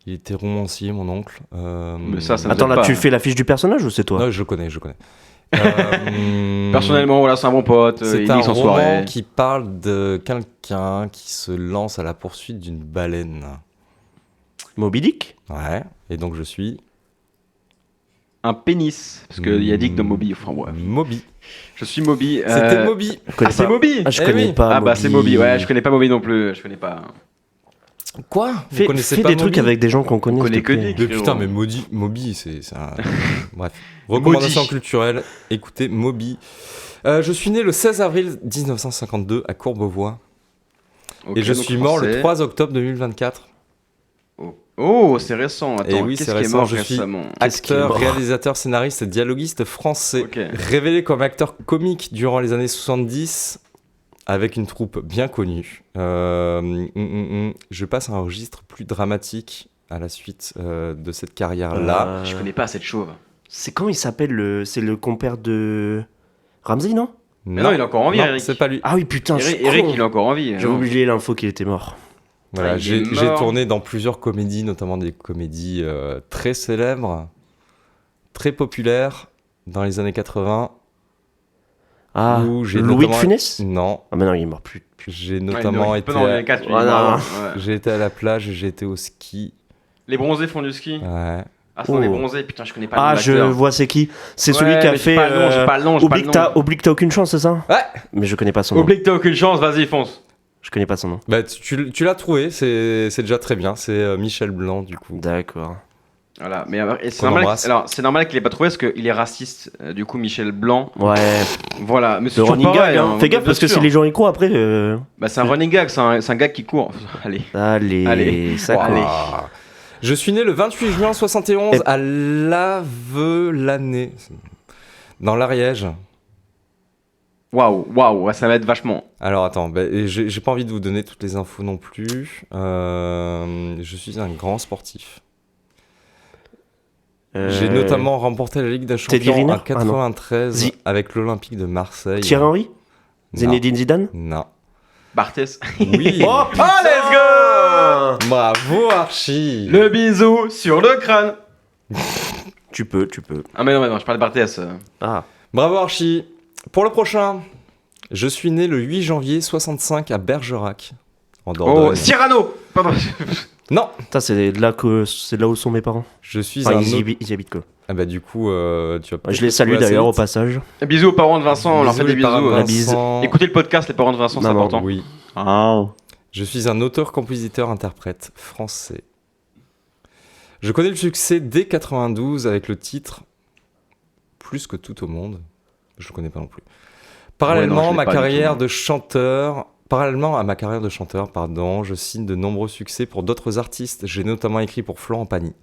Il était romancier, mon oncle. Mais ça me Attends, aide là, pas. tu fais l'affiche du personnage ou c'est toi? Non, je le connais. Personnellement, voilà, c'est un bon pote. c'est il un mixe en roman soirée. qui parle de quelqu'un qui se lance à la poursuite d'une baleine. Moby Dick? Ouais, et donc je suis un pénis. Parce qu'il y a Dick dans Moby. Enfin bref. Moby. Je suis Moby. C'était Moby. Je connais Ah, c'est pas. Moby. Ah, je Eh connais oui. pas. Ah bah c'est Moby. Ouais, je connais pas Moby non plus. Je connais pas. Quoi Vous Fais connaissez pas des Moby trucs avec des gens qu'on connaît. connaît s'il te que plaît. Dick. Mais putain, frérot. mais Moby, c'est un... Bref. Recommandation Maudit. culturelle, écoutez Moby. Je suis né le 16 avril 1952 à Courbevoie. Ok, et je donc suis mort le français. 3 octobre 2024. Oh, c'est récent. Attends, Et oui, qu'est-ce c'est qui est récent, mort je suis récemment Qu'est-ce qui est Acteur, mort réalisateur, scénariste et dialoguiste français. Ok. Révélé comme acteur comique durant les années 70 avec une troupe bien connue. Je passe à un registre plus dramatique à la suite de cette carrière-là. Je connais pas cette chauve. C'est comment il s'appelle C'est le compère de Ramsey, non? Mais non, il est encore en vie, Non, Eric. c'est pas lui. Ah oui, putain, je suis Eric, con. il est encore en vie. J'avais oublié l'info qu'il était mort. Voilà, Ah, il j'ai est j'ai mort. tourné dans plusieurs comédies, notamment des comédies très célèbres, très populaires dans les années 80. Ah, où j'ai Louis de notamment- Funès? Non, Ah, mais non, il est mort plus. j'ai notamment été, dans les 4, Voilà. j'ai été à la plage, j'ai été au ski. Les bronzés font du ski. Ouais. Ah, c'est dans les Oh. bronzés. Putain, je connais pas Ah, le nom de je l'acteur. vois c'est qui. C'est Ouais, celui qui a mais j'ai fait. pas le nom, j'ai pas le nom, j'ai pas le nom. Oublie que t'as aucune chance, c'est ça? Ouais. Mais je connais pas son nom. Oublie que t'as aucune chance, vas-y, fonce. Je connais pas son nom. Bah, tu l'as trouvé, c'est déjà très bien. C'est Michel Blanc, du coup. D'accord. Voilà, mais et c'est Qu'on normal, embrasse. alors, c'est normal qu'il ait pas trouvé parce qu'il est raciste, du coup, Michel Blanc. Ouais, Voilà, mais c'est le toujours running pareil, gag. Hein. hein, Fais gaffe bien parce que sûr. si les gens y croient après. Bah, c'est un running gag, c'est un gag qui court. Allez. Allez, ça Allez. court. Je suis né le 28 juin 71 Et- à Lavelanet, dans l'Ariège. Waouh, ça va être vachement. Alors attends, j'ai pas envie de vous donner toutes les infos non plus. Je suis un grand sportif. J'ai notamment remporté la Ligue des Teddy Champions Riner en 93 Zi- avec l'Olympique de Marseille. Thierry Henry? Non. Zinedine Zidane? Non. Barthès. Oui. Oh, putain. let's go! Bravo Archie. Le bisou sur le crâne. Tu peux. Ah, mais non, je parle de Barthès. Ah, Bravo Archie. Pour le prochain, je suis né le 8 janvier 65 à Bergerac, en Dordogne. Oh, Cyrano! Pardon. Non, ça c'est de là où sont mes parents. je suis Enfin, un ils autre... y habitent quoi. Ah bah du coup, tu vas Je les salue d'ailleurs au passage. Bisous aux parents de Vincent, on leur fait des bisous. parents de La bise. Vincent. Écoutez le podcast, les parents de Vincent, c'est Non, non, important. Oui. Ah. Je suis un auteur-compositeur-interprète français. Je connais le succès dès 92 avec le titre Plus que tout au monde. Je le connais pas non plus. Parallèlement, je l'ai ma pas du carrière tout. de chanteur, Parallèlement à ma carrière de chanteur, je signe de nombreux succès pour d'autres artistes. J'ai notamment écrit pour Florent Pagny,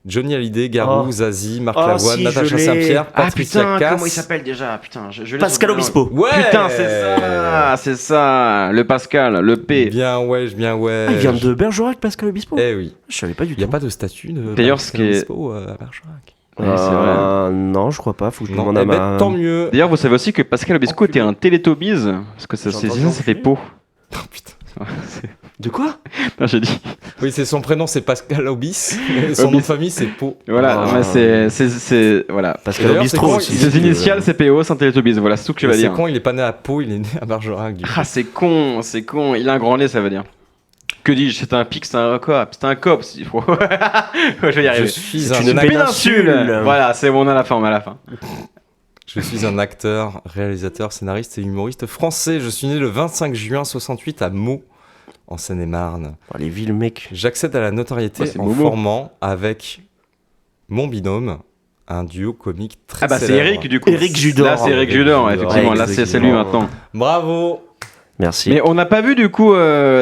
Johnny Hallyday, Garou, Oh. Zazie, Marc Oh, Lavoine, si, Natacha je l'ai. Saint-Pierre, Ah Patricia putain, Cass. comment il s'appelle déjà? Putain, je l'ai Pascal sur le- Obispo. Ouais. Putain, c'est ça, le Pascal, le P. Bien ouais. Ah, il vient de Bergerac, Pascal Obispo? Eh oui. Je savais pas du Il tout. n'y a pas de statue de D'ailleurs, Pascal ce qui est- Obispo à Bergerac. Ouais, c'est vrai. Non, je crois pas. Faut que je Non, demande à eh ben, ma. tant mieux. D'ailleurs, vous savez aussi que Pascal Obispo était un Télétobies, parce que ça, J'ai c'est entendu ça, ça fait enculer. peau. Oh, putain. De quoi? Non, j'ai dit. Oui, c'est son prénom, c'est Pascal Obis. Et son nom de famille, c'est Po. Voilà, Ah. mais c'est voilà. Pascal D'ailleurs, Obispo c'est con, aussi. Ses initiales, c'est PO, c'est un Télétobies. Voilà, c'est tout que je vais C'est dire. con, il est pas né à Pau, il est né à Bergerac. Du coup. Ah, c'est con. Il a un grand nez, ça veut dire. Que dis-je? C'est un pic, c'est un quoi? C'est un cop. Je vais y Je arriver. suis C'est un une acteur. Péninsule. Voilà, c'est bon, on a la fin, on a la fin. Je suis un acteur, réalisateur, scénariste et humoriste français. Je suis né le 25 juin 68 à Meaux, en Seine-et-Marne. Oh, les villes, mec. J'accède à la notoriété Ouais, c'est en Momo. formant avec mon binôme un duo comique très Ah bah c'est célèbre. Eric du coup. Eric Judor. Là c'est Eric Judor, ouais, effectivement. Ouais, Là c'est lui exactement. maintenant. Bravo. Merci. Mais on n'a pas vu du coup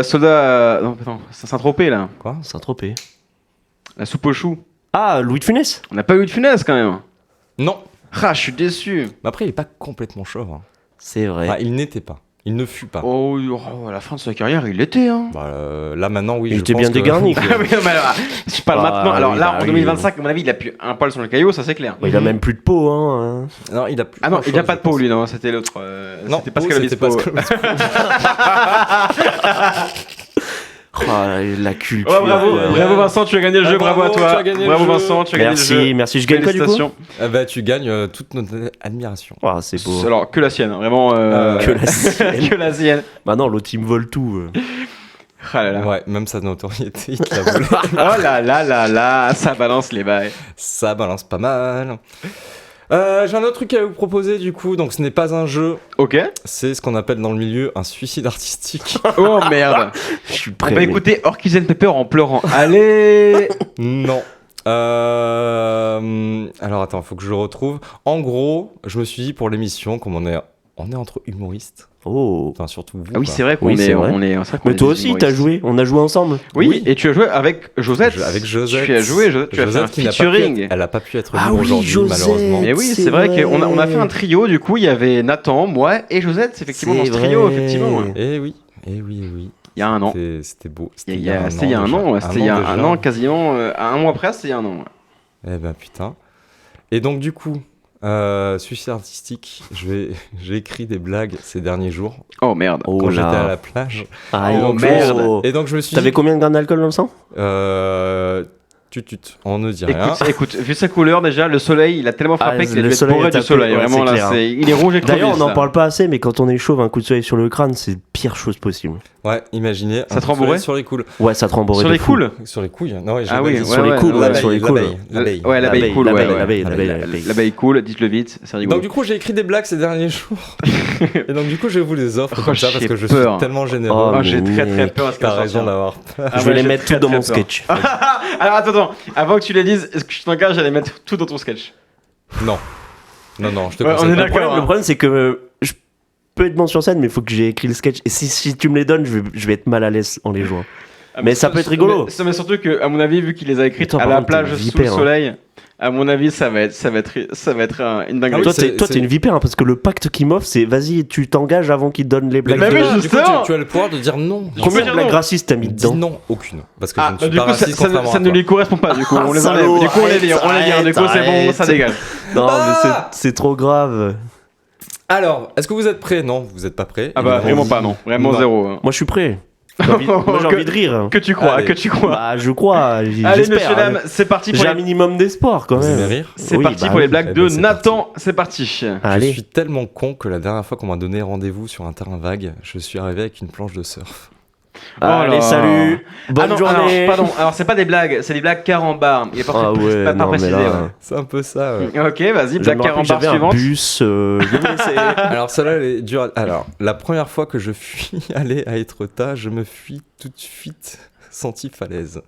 Soldat. Non, attends, Saint-Tropez là. Quoi? Saint-Tropez. La soupe aux choux. Ah, Louis de Funès? On n'a pas eu de Funès quand même. Non. Ah, je suis déçu. Mais après, il est pas complètement chauve. Hein. C'est vrai. Enfin, il n'était pas. Il ne fut pas. Oh, à la fin de sa carrière, il l'était, hein. Bah, là maintenant, oui. Il je était pense bien que- dégarni. Ah oui, mais alors, je parle Ah, maintenant. Alors oui, là, bah en oui. 2025, à mon avis, il a plus un poil sur le caillot, ça c'est clair. Il a même plus de peau, hein. Non, il a plus. Ah non, il a grand-chose, pas de je peau pense. lui, non, c'était l'autre. Non, c'était Pascal Pau, c'était Obispo. Pascal Obispo. Oh, la culture. Oh, bravo, Ouais. bravo Vincent, tu as gagné le jeu, bravo à bravo, toi. tu as gagné le Bravo jeu. Vincent, tu as gagné le jeu. Merci. Je gagne pas du coup? Félicitations. Ah bah, tu gagnes toute notre admiration. Ah, c'est beau. Alors, que la sienne, vraiment. Que la sienne. que la sienne. Bah non, l'autre il me vole tout. Ah là là. Ouais, même sa notoriété, il te l'a volé. Oh là là là là, ça balance les bails. Ça balance pas mal. J'ai un autre truc à vous proposer du coup, donc ce n'est pas un jeu, Ok. c'est ce qu'on appelle dans le milieu un suicide artistique. Oh merde. Je suis On prêt. va écouter Orchis and Pepper en pleurant. Allez. Non. Alors attends, faut que je retrouve. En gros, je me suis dit pour l'émission, comme on est entre humoristes, Oh. enfin surtout vous. Ah oui, quoi. c'est vrai qu'on Oui, est, c'est vrai. c'est vrai qu'on Mais est toi des aussi, humoristes. t'as joué. On a joué ensemble. Oui, Oui. et tu as joué avec Josette. Avec Josette. Tu as joué, tu as fait Josette un qui n'a pas pu featuring. être- elle a pas pu être Ah libre oui, aujourd'hui, Josette. malheureusement. Mais oui, C'est c'est vrai vrai. qu'on a fait un trio, du coup, il y avait Nathan, moi et Josette, effectivement, dans C'est ce trio, vrai. effectivement. Eh oui, eh oui, eh oui. Il y a un an. C'était beau. C'était il y a un an, déjà. c'était il y a un déjà. an, quasiment, un mois après, c'était il y a un an. Ouais. Eh ben putain. Et donc du coup, suicide artistique, j'ai écrit des blagues ces derniers jours Oh merde. Oh quand j'étais à là. la plage. Ah, Oh, donc, merde. oh. Et donc je me suis T'avais dit, combien de grammes d'alcool dans le sang tut, on ne dit rien. Écoute, vu sa couleur déjà, le soleil, il a tellement frappé Ah, qu'il a le dû être soleil bourré a du tapé, soleil. ouais, Vraiment c'est là, clair. il est rouge et crevé. D'ailleurs, on n'en ça. parle pas assez, mais quand on est chauve, un coup de soleil sur le crâne, c'est la pire chose possible. Ouais, imaginez. Ça un te coup de soleil rembourrait sur les couilles. Ouais, ça te rembourrait Sur de les fou. coules. Sur les couilles. Non, ouais, j'ai Ah pas oui, dit ouais, sur les coules, ouais, sur les coules. L'abeille. Ouais, l'abeille cool, ouais, ouais. L'abeille. L'abeille cool, dites-le vite, c'est rigolo. Donc du coup, j'ai écrit des blagues ces derniers jours. Et donc du coup, je vous les offre Oh, comme ça parce j'ai que je peur. suis tellement généreux. Oh, Ah, j'ai très très peur à ce qu'elle T'as raison sorte. d'avoir. Ah, Je ouais, vais les j'ai mettre très, tout dans très mon peur. sketch. Alors attends, avant que tu les dises, est-ce que je t'engage à les mettre tout dans ton sketch? Non. Non, je te Ouais, conseille on est pas. d'accord. Le problème, c'est que je peux être bon sur scène, mais il faut que j'ai écrit le sketch. Et si tu me les donnes, je vais être mal à l'aise en les jouant. Mais ça peut être rigolo. Mais surtout que, à mon avis, vu qu'il les a écrites Toi, à par la contre, t'es plage une sous vipère, le hein. soleil, à mon avis, ça va être une dinguerie. Ah oui, Toi, c'est- t'es une vipère, hein, parce que le pacte qu'il m'offre, c'est vas-y, tu t'engages avant qu'il te donne les blagues. Mais de- oui, Du coup, justement. tu as le pouvoir de dire non. Je Combien peux de dire blagues non. racistes t'as mis Dis dedans non, aucune. Parce que Ah, je ne suis du pas coup, raciste ça contrairement à ne toi. lui correspond pas, du coup, on les enlève. salaud, Du coup, on les dit, du coup, c'est bon, ça arrête. dégage. Non, mais Ah c'est trop grave. Alors, est-ce que vous êtes prêts? Non, vous n'êtes pas prêts. Ah bah, évidemment. vraiment pas, non. Vraiment Non. zéro. hein. Moi, je suis prêt. Moi, j'ai envie de rire. Que tu crois, Allez. que tu crois. Bah, je crois. Allez, j'espère. messieurs, dames, c'est parti pour J'ai un les... minimum d'espoir quand Vous aimez même. rire? C'est Oui, parti bah pour les oui. blagues Eh de ben, c'est Nathan. C'est parti. Je Allez. suis tellement con que la dernière fois qu'on m'a donné rendez-vous sur un terrain vague, je suis arrivé avec une planche de surf. Allez, là. salut. Bonne Ah non, journée. Alors, pardon, alors c'est pas des blagues, c'est des blagues carambar. Il est pas, Ah ouais, pas non, mais précisé. là, C'est un peu ça. ouais. Ouais. Ok, vas-y, je blague me rappelle que carambar j'avais un suivante. bus. Je vais me laisser. Alors celle-là, elle est dure. Alors, la première fois que je suis allé à Étretat, je me suis tout de suite senti falaise.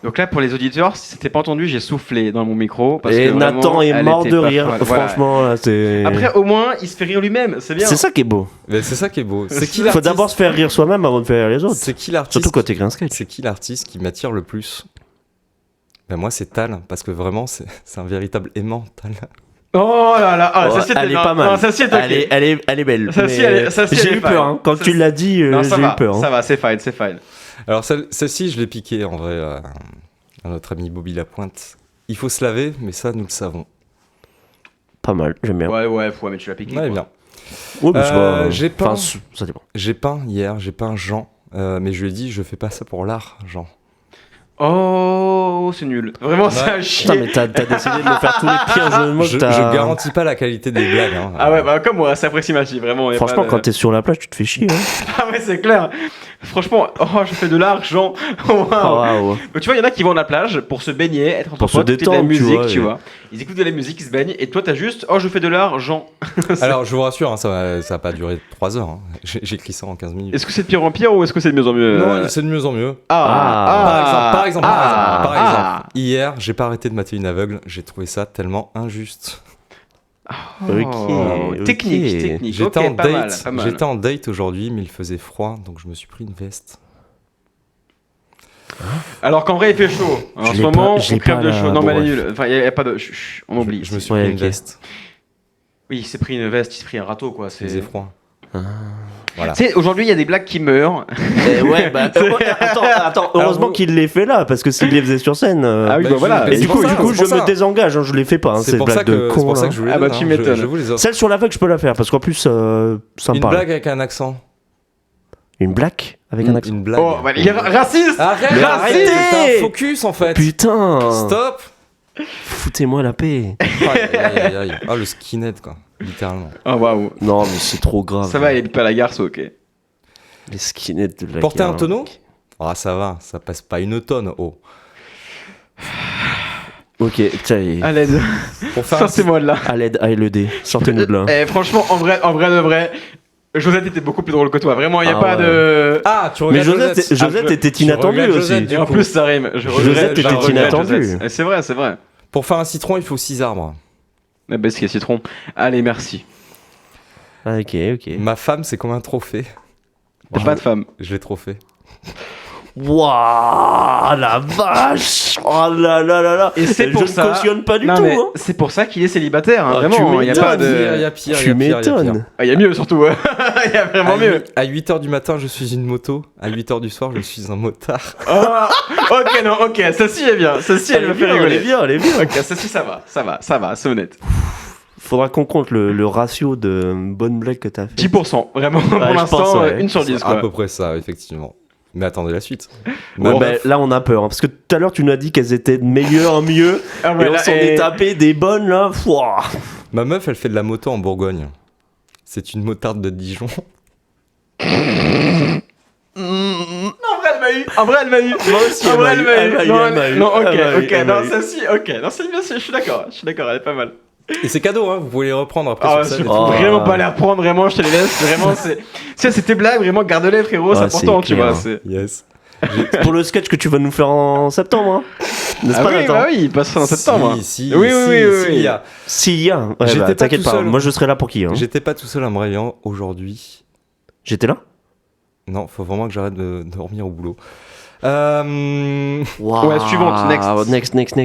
Donc là, pour les auditeurs, si c'était pas entendu, j'ai soufflé dans mon micro. Parce Et que vraiment, Nathan est elle mort était de pas rire. folle. Voilà. Franchement, là, c'est. Après, au moins, il se fait rire lui-même, c'est bien. C'est ça qui est beau. Mais c'est ça qui est beau. C'est qui Il faut l'artiste d'abord se faire rire soi-même avant de faire rire les autres. C'est qui l'artiste Surtout quand t'écris un sketch. C'est qui l'artiste qui m'attire le plus? Ben moi, c'est Tal, parce que vraiment, c'est un véritable aimant, Tal. Oh là là, ah, Oh, ça, elle est pas mal. Non, ça c'est ok. Elle est belle. Ça, si, mais elle est- ça, si, elle j'ai est eu fine. peur. Hein. Quand Ça, tu si- l'as dit, Non, ça j'ai va, eu peur. hein. ça va, c'est fine, c'est fine. Alors, celle-ci, je l'ai piquée, en vrai, à notre ami Bobby Lapointe. Il faut se laver, mais ça, nous le savons. Pas mal, j'aime bien. Ouais, mais tu l'as piqué. Ouais, quoi. bien. Ouais, mais c'est pas- j'ai peint. Enfin, ça dépend. J'ai peint hier, j'ai peint Jean, mais je lui ai dit, je fais pas ça pour l'art, Jean. Oh, c'est nul. Vraiment, ça a Putain, chier. mais t'as décidé de me faire tous les pires jeux de mots Je que t'as. garantis pas la qualité des blagues. Hein. Ah ouais, bah comme moi, c'est approximatif, vraiment. y a Franchement, pas de- quand t'es sur la plage, tu te fais chier. Hein. Ah ouais, c'est clair. Franchement, oh, je fais de l'argent. Waouh. Waouh. Donc, tu vois, il y en a qui vont à la plage pour se baigner, être entre Pour se potes, écouter de la détendre, tu musique, vois, tu et- vois. Ils écoutent de la musique, ils se baignent, et toi, t'as juste, oh, je fais de l'argent. Alors, je vous rassure, hein, ça va pas durer 3 heures. Hein. J'écris ça en 15 minutes. Est-ce que c'est de pire en pire ou est-ce que c'est de mieux en mieux Non, c'est de mieux en mieux. Ah, Par exemple, hier, j'ai pas arrêté de mater une aveugle. J'ai trouvé ça tellement injuste. Ok. Technique. J'étais Ok, en pas mal, date. pas mal. J'étais en date aujourd'hui, mais il faisait froid, donc je me suis pris une veste. Alors qu'en vrai, il fait chaud. En Je ce l'ai moment, pas- je on l'ai crève pas de là, chaud. Non, bon, mais elle est bref. nulle. Enfin, il n'y a pas de. On oublie. Je me suis Ouais, pris une ok. veste. Oui, il s'est pris une veste, il s'est pris un râteau, quoi. Il faisait froid. Ah. Voilà. Tu sais, aujourd'hui, il y a des blagues qui meurent. Ouais, bah. Attends, heureusement vous- qu'il les fait là, parce que s'il les faisait sur scène. Ah oui, bah, bah voilà. Et c'est du pour coup, ça, c'est pour je ça. me désengage, hein, je les fais pas, hein, C'est ces pour, ça blagues que, de c'est con. pour ça là. que je vous les Ah bah, donne, tu hein. m'étonnes. Je vous les offre. Celle sur l'aveugle, je peux la faire, parce qu'en plus, ça me Une parle. blague avec un accent. Une blague avec un accent. Une blague. Oh, bah, il est raciste. Arrête, Mais arrêtez arrêtez. C'est un focus en fait. Putain Stop. Foutez-moi la paix. Aïe, aïe, aïe, aïe. Oh, le skinhead quoi. littéralement. Oh waouh. Non, mais c'est trop grave. Ça va, il habite pas à la gare, c'est ok. Les skinheads de la Porter guerre, un tonneau mec. Ah, ça va, ça passe pas une tonne. Oh. Ok, tiens, À l'aide. Pour faire un Sortez-moi de là. à l'aide, à LED. Sortez-nous de là. Eh, franchement, en vrai de vrai, Josette était beaucoup plus drôle que toi. Vraiment, il n'y a Ah pas ouais. de. Ah, tu Mais regardes Josette était inattendu regrette aussi. Josette, Et en coup. plus, ça rime. Josette était regrette inattendu. Josette. Eh, c'est vrai, c'est vrai. Pour faire un citron, il faut 6 arbres. Eh ben, c'est citron. Allez, merci. Ah, ok, ok. Ma femme, c'est comme un trophée. T'as pas de femme. Je l'ai trophée. Waouh, la vache. Oh là là là là. Et c'est pour Je ça- ne cautionne pas du Non, tout. mais hein. c'est pour ça qu'il est célibataire. Hein, Ah, tu vraiment, il n'y a pas m'étonnes. Il y de. a pire, il y Tu a pire, il y a pire. m'étonnes. Ah, il y a mieux surtout. Il y a vraiment mieux. À 8h du matin, je suis une moto. À 8h du soir, je suis un motard. Oh, ok, non, ok, celle-ci est bien. Celle-ci, elle me fait Elle est rigoler. bien, elle est bien. Ok, celle-ci, ça va, c'est honnête. Faudra qu'on compte le ratio de bonnes blagues que t'as fait. 10%, vraiment, pour je l'instant, pense, ouais. 1 sur 10, C'est à quoi. peu près ça, effectivement. Mais attendez la suite. Ouais, Ma bah, meuf- là, on a peur. Hein, parce que tout à l'heure, tu nous as dit qu'elles étaient de meilleures en mieux. Ah, Et ouais, on là, s'en et- est tapé des bonnes, là. Fouah. Ma meuf, elle fait de la moto en Bourgogne. C'est une motarde de Dijon. En vrai, elle m'a eu. En vrai, elle m'a eu. Moi aussi, En elle vrai, m'a eu, elle elle m'a eu, Non, elle m'a eu, non, ok, elle m'a eu, ok, elle non, m'a eu. celle-ci, ok. Non, c'est bien, je suis d'accord, elle est pas mal. Et c'est cadeau, hein. Vous pouvez les reprendre après Ah, sur scène. je et peux tout. Oh. vraiment pas les reprendre, vraiment, je te les laisse. Vraiment, c'est. C'était blague, vraiment, garde-les, frérot, c'est Ah, important, c'est tu clair. vois. c'est- Yes. Pour le sketch que tu vas nous faire en septembre, hein. N'est-ce Ah pas, oui, Nathan bah oui, il passe en septembre. Si, Oui, oui, si, oui, si, oui, il y a. S'il y a. Ouais, J'étais bah, pas t'inquiète tout pas. seul. Moi, je serai là pour qui hein. J'étais pas tout seul à me réveiller aujourd'hui. J'étais là. Non, faut vraiment que j'arrête de dormir au boulot. Ouais, suivante, next.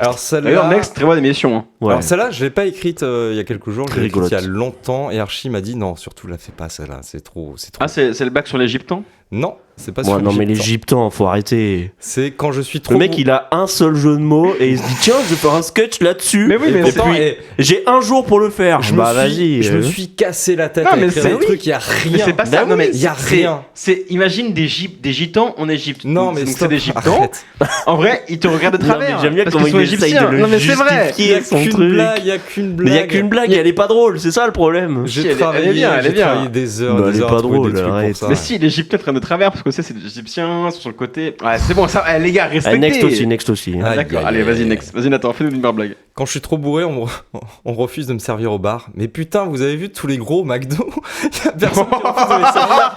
Alors celle-là, D'ailleurs, next, très bonne émission. Hein. Ouais. alors celle-là, je l'ai pas écrite il y a quelques jours, je Très l'ai écrite il y a rigolote. longtemps et Archie m'a dit non, surtout la fais pas celle-là, c'est trop. Ah, c'est le bac sur l'Égyptan. Non, c'est pas Ouais, sur non, mais l'Égypte. l'Égyptan, faut arrêter. C'est quand je suis trop. Le mec, il a un seul jeu de mots et il se dit tiens, je vais faire un sketch là-dessus. Mais oui, Et mais pourtant, c'est- et J'ai un jour pour le faire. je bah me vas-y. suis, je me suis cassé la tête Non, à mais écrire c'est- des oui. trucs, il y a Mais rien. c'est pas Bah ça, non oui, mais y a c'est- rien. imagine des gitans en Égypte. Non, Donc, mais donc stop, c'est des gitans. arrête. En vrai, ils te regardent de Non, travers. mais j'aime bien parce comment qu'ils sont il essaye égyptiens. de le Non mais c'est vrai. Il y a son qu'une truc. blague, il y a qu'une blague. Mais il y a qu'une blague, et elle est pas drôle, c'est ça le problème. J'ai Si, elle est travaillé, bien, elle est j'ai bien. travaillé des heures, Non, des elle est heures pas à trouver drôle, des trucs arrête. pour ça. Mais si, l'Égyptien traîne de travers parce que c'est des Égyptiens, ils sont sur le côté. Ouais, c'est bon, ça, les gars, respectez. Next aussi. Ah, D'accord, Aïe, allez, aïe, vas-y, aïe. next. Vas-y, Nathan, fais-nous une meilleure blague. Quand je suis trop bourré, on refuse de me servir au bar. Mais putain, vous avez vu tous les gros McDo? Il y a personne qui refuse de les servir.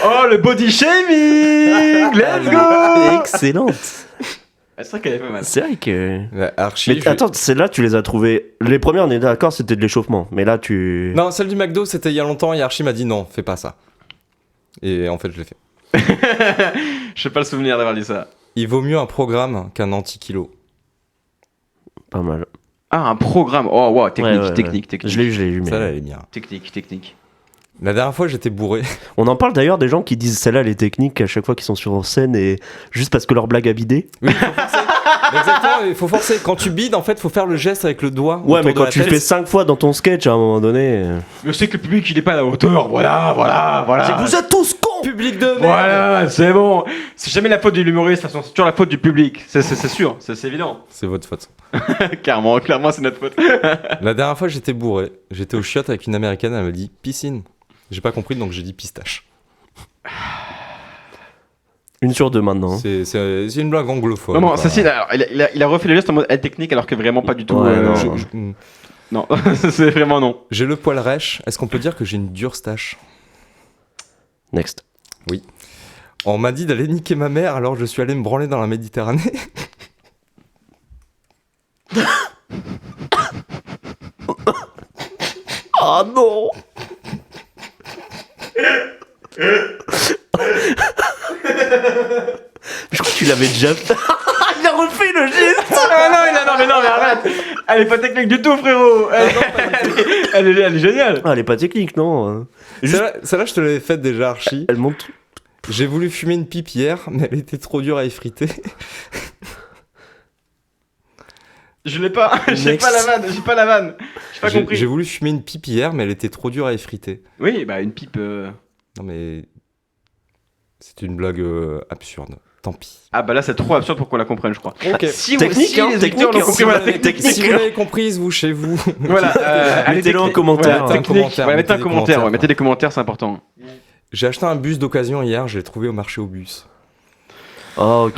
Oh, le body shaming. Let's go. Excellente. C'est vrai qu'elle est pas mal. C'est vrai que. Ouais, Archie, Mais attends, celle-là, tu les as trouvées. Les premières, on est d'accord, c'était de l'échauffement. Mais là, tu. Non, celle du McDo, c'était il y a longtemps et Archie m'a dit non, fais pas ça. Et en fait, je l'ai fait. Je sais pas le souvenir d'avoir dit ça. Il vaut mieux un programme qu'un anti-kilo. Pas mal. Ah, un programme. Oh, wow, technique, Ouais, ouais, technique, ouais. technique. Je l'ai eu, mais. Celle-là, elle est bien. Technique. La dernière fois, j'étais bourré. On en parle d'ailleurs des gens qui disent celle-là, les techniques, à chaque fois qu'ils sont sur scène et juste parce que leur blague a bidé. Exactement, il faut forcer. Quand tu bides, en fait, faut faire le geste avec le doigt. Ouais, autour mais de quand la tu tête. fais 5 fois dans ton sketch, à un moment donné. Je sais que le public, il est pas à la hauteur. Voilà. C'est que vous êtes tous cons! Public de merde. Voilà, c'est bon. C'est jamais la faute de l'humoriste, de toute façon, c'est toujours la faute du public. C'est sûr, c'est évident. C'est votre faute. Clairement, c'est notre faute. La dernière fois, j'étais bourré. J'étais au chiottes avec une américaine, elle me dit piscine. J'ai pas compris, donc j'ai dit pistache. Une sur deux maintenant. C'est une blague anglophone. Non, quoi. ça c'est, alors, il a refait le geste en mode technique alors que vraiment pas du tout. Ouais, non. Non, c'est vraiment non. J'ai le poil rêche. Est-ce qu'on peut dire que j'ai une dure stache? Next. On m'a dit d'aller niquer ma mère, alors je suis allé me branler dans la Méditerranée. Ah non! Je crois que tu l'avais déjà fait. Il a refait le geste! non, mais arrête. Elle est pas technique du tout, frérot. Elle est géniale. Ah, elle est pas technique, non? Juste- Celle-là, je te l'avais faite déjà, Archie. Elle monte. J'ai voulu fumer une pipe hier, mais elle était trop dure à effriter. Je l'ai pas. J'ai Next. pas la vanne. J'ai pas compris. J'ai voulu fumer une pipe hier, mais elle était trop dure à effriter. Oui, bah une pipe. Non mais... C'est une blague absurde. tant pis. Ah bah là c'est trop absurde pour qu'on la comprenne je crois. Ok. Si, Technique, si hein, les technique, auditeurs l'ont hein. compris, voilà, technique. Si vous l'avez comprise, vous, chez vous. Voilà, allez, Mettez-le en technique. commentaire. Voilà, technique. Commentaire, Voilà, mettez un mettez des commentaire, commentaires, mettez des commentaires, c'est important. J'ai acheté un bus d'occasion hier, je l'ai trouvé au marché au bus. Ok.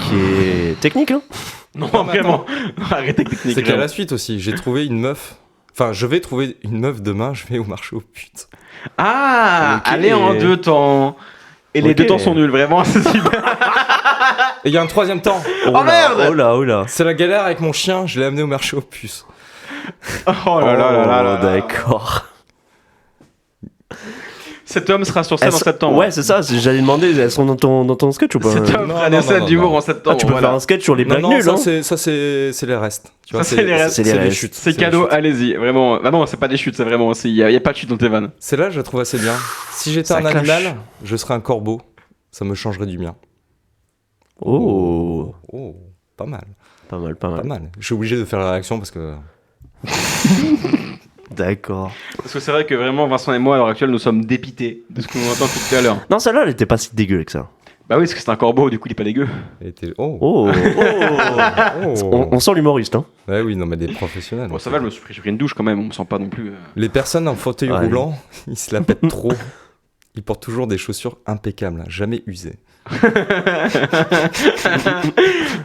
Technique, hein. Non, Non, vraiment. Arrêtez technique. C'est qu'il y a vraiment. la suite aussi. J'ai trouvé une meuf. Enfin, je vais trouver une meuf demain, je vais au marché au putes. Ah, Ok. allez en deux temps. Et les Ok. deux temps sont nuls, vraiment. C'est super. Et il y a un troisième temps. Oh là, merde. Oh là, oh là. C'est la galère avec mon chien, je l'ai amené au marché aux puces. Oh là là là là là. D'accord. Cet homme sera sur scène en septembre. Ouais, c'est ça. J'allais demander, elles sont dans ton sketch ou pas? Cet homme Non, fera non, des scènes non, d'humour non. en septembre. Ah, tu peux voilà. faire un sketch sur les blagues non, nulles, ça, hein. c'est les restes. Tu vois, Ça, c'est les restes. C'est les les restes. chutes. C'est les cadeau, chutes. allez-y. Vraiment. Ah non, c'est pas des chutes, c'est vraiment. Il y a pas de chute dans tes vannes. Celle-là, je la trouve assez bien. Si j'étais Ça un clash. animal, je serais un corbeau. Ça me changerait du mien. Oh. Oh, pas mal, Pas mal, pas pas mal. mal. Je suis obligé de faire la réaction parce que... D'accord. Parce que c'est vrai que vraiment, Vincent et moi, à l'heure actuelle, nous sommes dépités de ce qu'on entend tout à l'heure. Non, celle-là, elle était pas si dégueu que ça. Bah oui, parce que c'est un corbeau, du coup, il est pas dégueu. elle était- Oh, Oh. oh. On sent l'humoriste, hein. Ouais, oui, non, mais des professionnels. Bon, ça va, j'ai pris une douche quand même, on me sent pas non plus. Les personnes en fauteuil Ouais. roulant, ils se la pètent trop. Ils portent toujours des chaussures impeccables, jamais usées.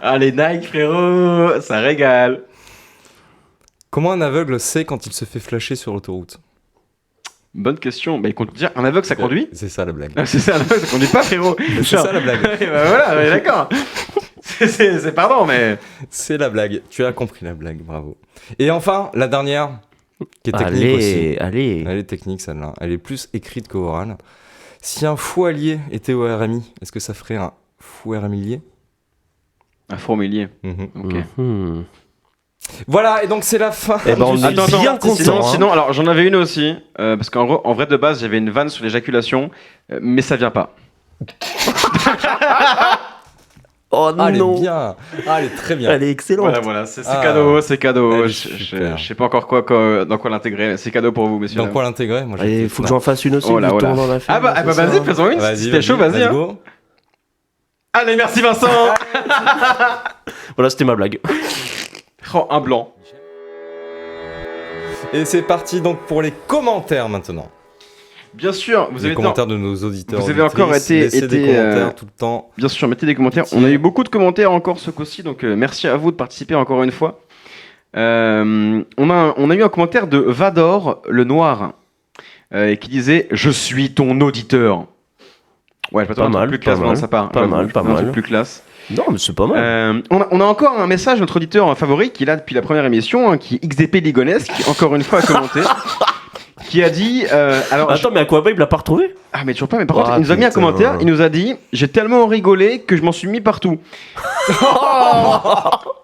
Ah, les Nike, frérot, ça régale. Comment un aveugle sait quand il se fait flasher sur l'autoroute? Bonne question. Bah, il compte dire, un aveugle, ça conduit? C'est ça la blague. Ah, c'est ça, un aveugle, ça conduit pas, frérot. C'est ça la blague. Et bah voilà, ouais, d'accord. C'est pardon, mais. C'est la blague. Tu as compris la blague, bravo. Et enfin, la dernière, qui est technique aussi. Allez, allez. Elle est technique celle-là. Elle est plus écrite qu'orale. Si un fou allié était au RMI, est-ce que ça ferait un fou RMIlier? Un fourmilier. Ok. Mhm. Voilà, et donc c'est la fin. Eh ben, on du- est Attends, bien attends, content, hein. sinon, alors j'en avais une aussi, parce en vrai de base j'avais une vanne sur l'éjaculation, mais ça vient pas. Oh Ah, elle est non. bien. Ah, elle est très bien. Elle est excellente. Voilà, c'est Ah. cadeau, c'est cadeau. Elle est Je super. sais pas encore dans quoi l'intégrer, c'est cadeau pour vous, messieurs. Dans dames. quoi l'intégrer? Moi, j'ai Allez, fait faut que ça. j'en fasse une aussi. Oh là, du oh là. tour dans la Ah bah, c'est ça. vas-y, faisons une, Vas-y, si t'es chaud, vas-y. let's Hein. go. Allez, merci Vincent. Voilà, c'était ma blague. Oh, un blanc. Et c'est parti donc pour les commentaires maintenant. Bien sûr, vous Les avez commentaires de nos auditeurs. vous avez auditrices. encore été- Laissez des été, commentaires tout le temps. Bien sûr, mettez des commentaires. On a eu beaucoup de commentaires encore ce coup-ci, donc merci à vous de participer encore une fois. On a eu un commentaire de Vador le Noir qui disait « Je suis ton auditeur ». Ouais, je vais Pas mal, plus pas classe mal, dans sa part. pas j'avoue, mal, je pas trouve un mal. truc plus classe. Non, mais c'est pas mal. On a encore un message de notre auditeur favori qui est là depuis la première émission, hein, qui est XDP Ligonès, qui encore une fois a commenté, qui a dit alors Attends, mais Aquababe l'a pas retrouvé? ah mais toujours pas, mais par Ah, contre il nous a mis un putain. commentaire, il nous a dit j'ai tellement rigolé que je m'en suis mis partout.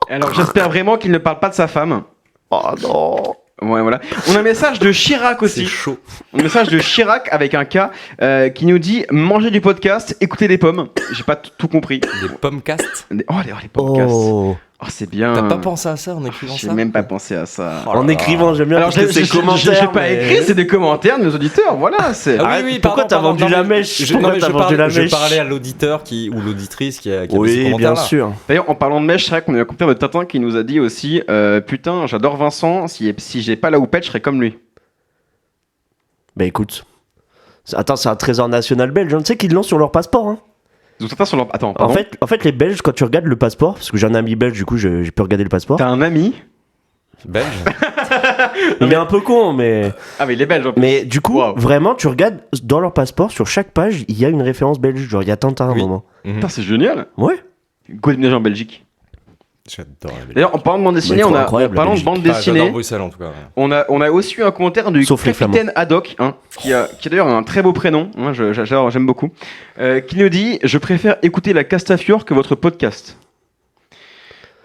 Alors j'espère vraiment qu'il ne parle pas de sa femme. Oh non. Ouais voilà. On a un message de Chirac C'est aussi. chaud. Un message de Chirac avec un K qui nous dit manger du podcast, écouter des pommes. J'ai pas tout compris. Des pommes-cast. Les podcasts. Oh. Oh c'est bien. T'as pas pensé à ça en écrivant J'ai ça? même pas pensé à ça. Oh là En là. écrivant, j'aime bien Alors parce que c'est commentaire. j'ai pas mais- écrit, c'est des commentaires de nos auditeurs. Voilà, c'est. Ah oui, Arrête, oui, pourquoi pardon, t'as vendu pardon, la non, mèche je- Pourquoi non, mais t'as je vendu parlais- la Je mèche parlais à l'auditeur ou l'auditrice qui a fait ce Oui, bien commentaire-là. sûr. D'ailleurs, en parlant de mèche, c'est vrai qu'on a eu un commentaire de Tintin qui nous a dit aussi putain, j'adore Vincent, si j'ai pas la houppette, je serais comme lui. Bah écoute. Attends, c'est un trésor national belge. hein. Tu sais qu'ils l'ont sur leur passeport. Hein. Donc Tintin sur leur. Attends, En pardon. fait, les Belges, quand tu regardes le passeport, parce que j'ai un ami belge, du coup, j'ai pu regarder le passeport. T'as un ami. Belge. Il est un peu con, mais. Ah, mais il est belge en plus. Mais du coup, Wow. vraiment, tu regardes dans leur passeport, sur chaque page, il y a une référence belge. Genre, il y a Tintin à un Oui. moment. Putain, c'est génial. Ouais. Go déménager en Belgique. J'adore la Belgique. D'ailleurs, en parlant de bande dessinée, Bah, on a. incroyable, En parlant la de bande Ah, j'adore dessinée, Bruxelles en tout cas. on a aussi eu un commentaire du Sauf les capitaine Haddock, hein, qui a d'ailleurs un très beau prénom. Hein, j'aime beaucoup. Qui nous dit je préfère écouter la Castafiore que votre podcast.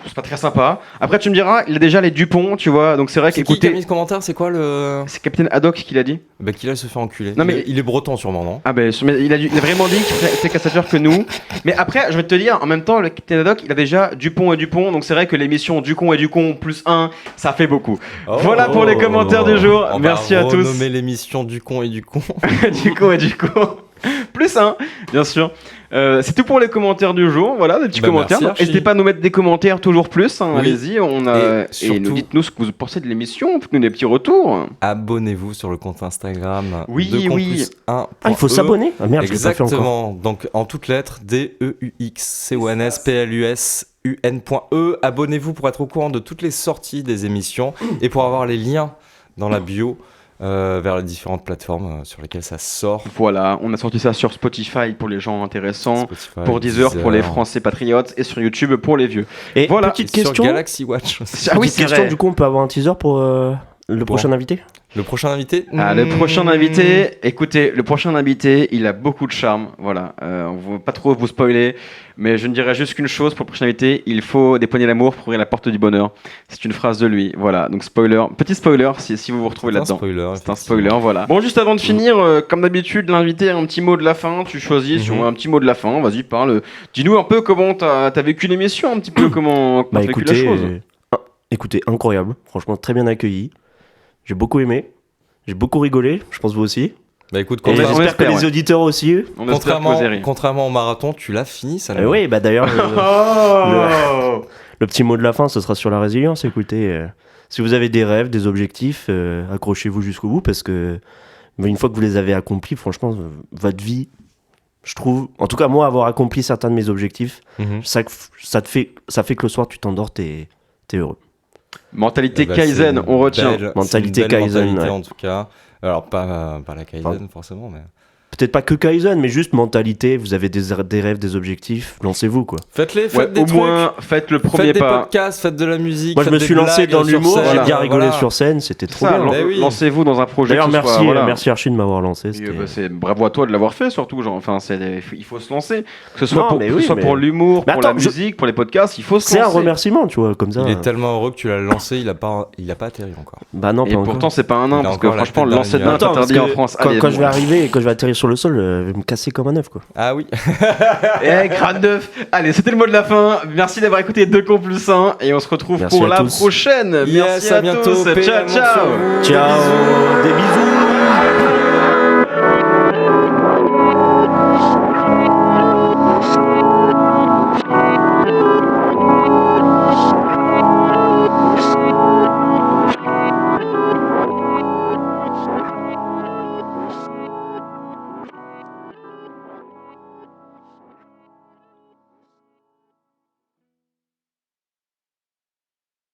C'est pas très sympa. Après, tu me diras, il a déjà les Dupont, tu vois, donc c'est vrai C'est qui qui a mis qu'écouter. ce commentaire? C'est quoi le. C'est Capitaine Haddock qui l'a dit. Bah, qu'il a se fait enculer. Non, mais- Il est breton sûrement, non? Ah ben, mais il a vraiment dit qu'il était Castafiore que nous. Mais après, je vais te dire, en même temps, le Capitaine Haddock, il a déjà Dupont et Dupont, donc c'est vrai que l'émission Ducon et Ducon plus 1, ça fait beaucoup. Voilà pour les commentaires du jour. On Merci va à tous. renommer l'émission du con et du con. Ducon et Ducon plus 1, bien sûr. C'est tout pour les commentaires du jour. Voilà, des petits Bah, commentaires. merci, Donc, Archie. n'hésitez pas à nous mettre des commentaires toujours plus. Hein, Oui. Allez-y. Et Et surtout- dites-nous ce que vous pensez de l'émission. Faites-nous des petits retours. Abonnez-vous sur le compte Instagram Oui, de oui. Campus 1. Ah, il faut s'abonner. Ah merde, je l'ai pas fait encore. Exactement. Donc en toutes lettres, DEUXCONSPLUSUN.E. Abonnez-vous pour être au courant de toutes les sorties des émissions et pour avoir les liens dans la bio vers les différentes plateformes sur lesquelles ça sort. Voilà, on a sorti ça sur Spotify pour les gens intéressants, Spotify, pour Deezer pour les Français patriotes et sur YouTube pour les vieux. Et Voilà. petite Sur question. Galaxy Watch aussi. Ah oui, Petite c'est question, vrai. du coup, on peut avoir un teaser pour le prochain invité. Le prochain invité Le prochain invité, écoutez, le prochain invité, il a beaucoup de charme. Voilà, on ne va pas trop vous spoiler, mais je ne dirais juste qu'une chose pour le prochain invité, il faut des poignées d'amour pour ouvrir la porte du bonheur. C'est une phrase de lui. Voilà, donc spoiler, petit spoiler si vous vous retrouvez C'est un là-dedans. spoiler. C'est un spoiler, voilà. Bon, juste avant de finir, comme d'habitude, l'invité a un petit mot de la fin. Tu choisis sur un petit mot de la fin. Vas-y, parle. Dis-nous un peu comment t'as vécu l'émission, un petit peu comment Bah t'as vécu la écoutez, chose. écoutez, incroyable. Franchement, très bien accueilli. J'ai beaucoup aimé. J'ai beaucoup rigolé. Je pense vous aussi. Bah écoute, Et on j'espère que espère, les ouais. auditeurs aussi. On espère que vous avez ri. contrairement au marathon, tu l'as fini ça. Oui, bah d'ailleurs, Oh le petit mot de la fin, ce sera sur la résilience. Écoutez, si vous avez des rêves, des objectifs, accrochez-vous jusqu'au bout parce que une fois que vous les avez accomplis, franchement, votre vie, je trouve, en tout cas moi, avoir accompli certains de mes objectifs, ça fait que le soir tu t'endors, t'es heureux. Mentalité Bah, Kaizen, c'est on retient. belle- Mentalité c'est une belle Kaizen, mentalité, ouais. en tout cas. Alors pas la Kaizen forcément, mais Peut-être pas que Kaizen, mais juste mentalité. Vous avez des rêves, des objectifs, lancez-vous quoi. faites-les, Ouais, faites des au trucs. moins, faites le premier Faites des pas. podcasts, faites de la musique. Moi je faites me des suis lancé blagues dans sur l'humour, scène, j'ai bien rigolé voilà. sur scène, c'était trop Ça, bien. Mais oui. lancez-vous dans un projet. D'ailleurs que ce merci, soit, voilà. merci Archie de m'avoir lancé. Et, c'était- c'est bravo à toi de l'avoir fait surtout. Genre, enfin, il faut se lancer. Que ce soit Non, pour, mais que ce oui, soit mais- pour l'humour, Mais pour la attends, musique, pour les podcasts, il faut se C'est un lancer. remerciement, tu vois, comme ça. Il est tellement heureux que tu l'as lancé, il a pas atterri encore. Bah non, Et pas encore. pourtant, c'est pas un nain, Il a parce que encore la franchement, tête dans lancer les de nain nuages. est Attends, parce interdit en que France. quand, Allez, quand bon. je vais arriver et quand je vais atterrir sur le sol, je vais me casser comme un œuf quoi. Ah oui. Eh, crâne d'œuf. Allez, c'était le mot de la fin. Merci d'avoir écouté 2 con plus 1 et on se retrouve Merci pour à la tous. prochaine. Yes, Merci à à bientôt. tous. Paix et Ciao, amour sur ciao. vous. Ciao, des bisous.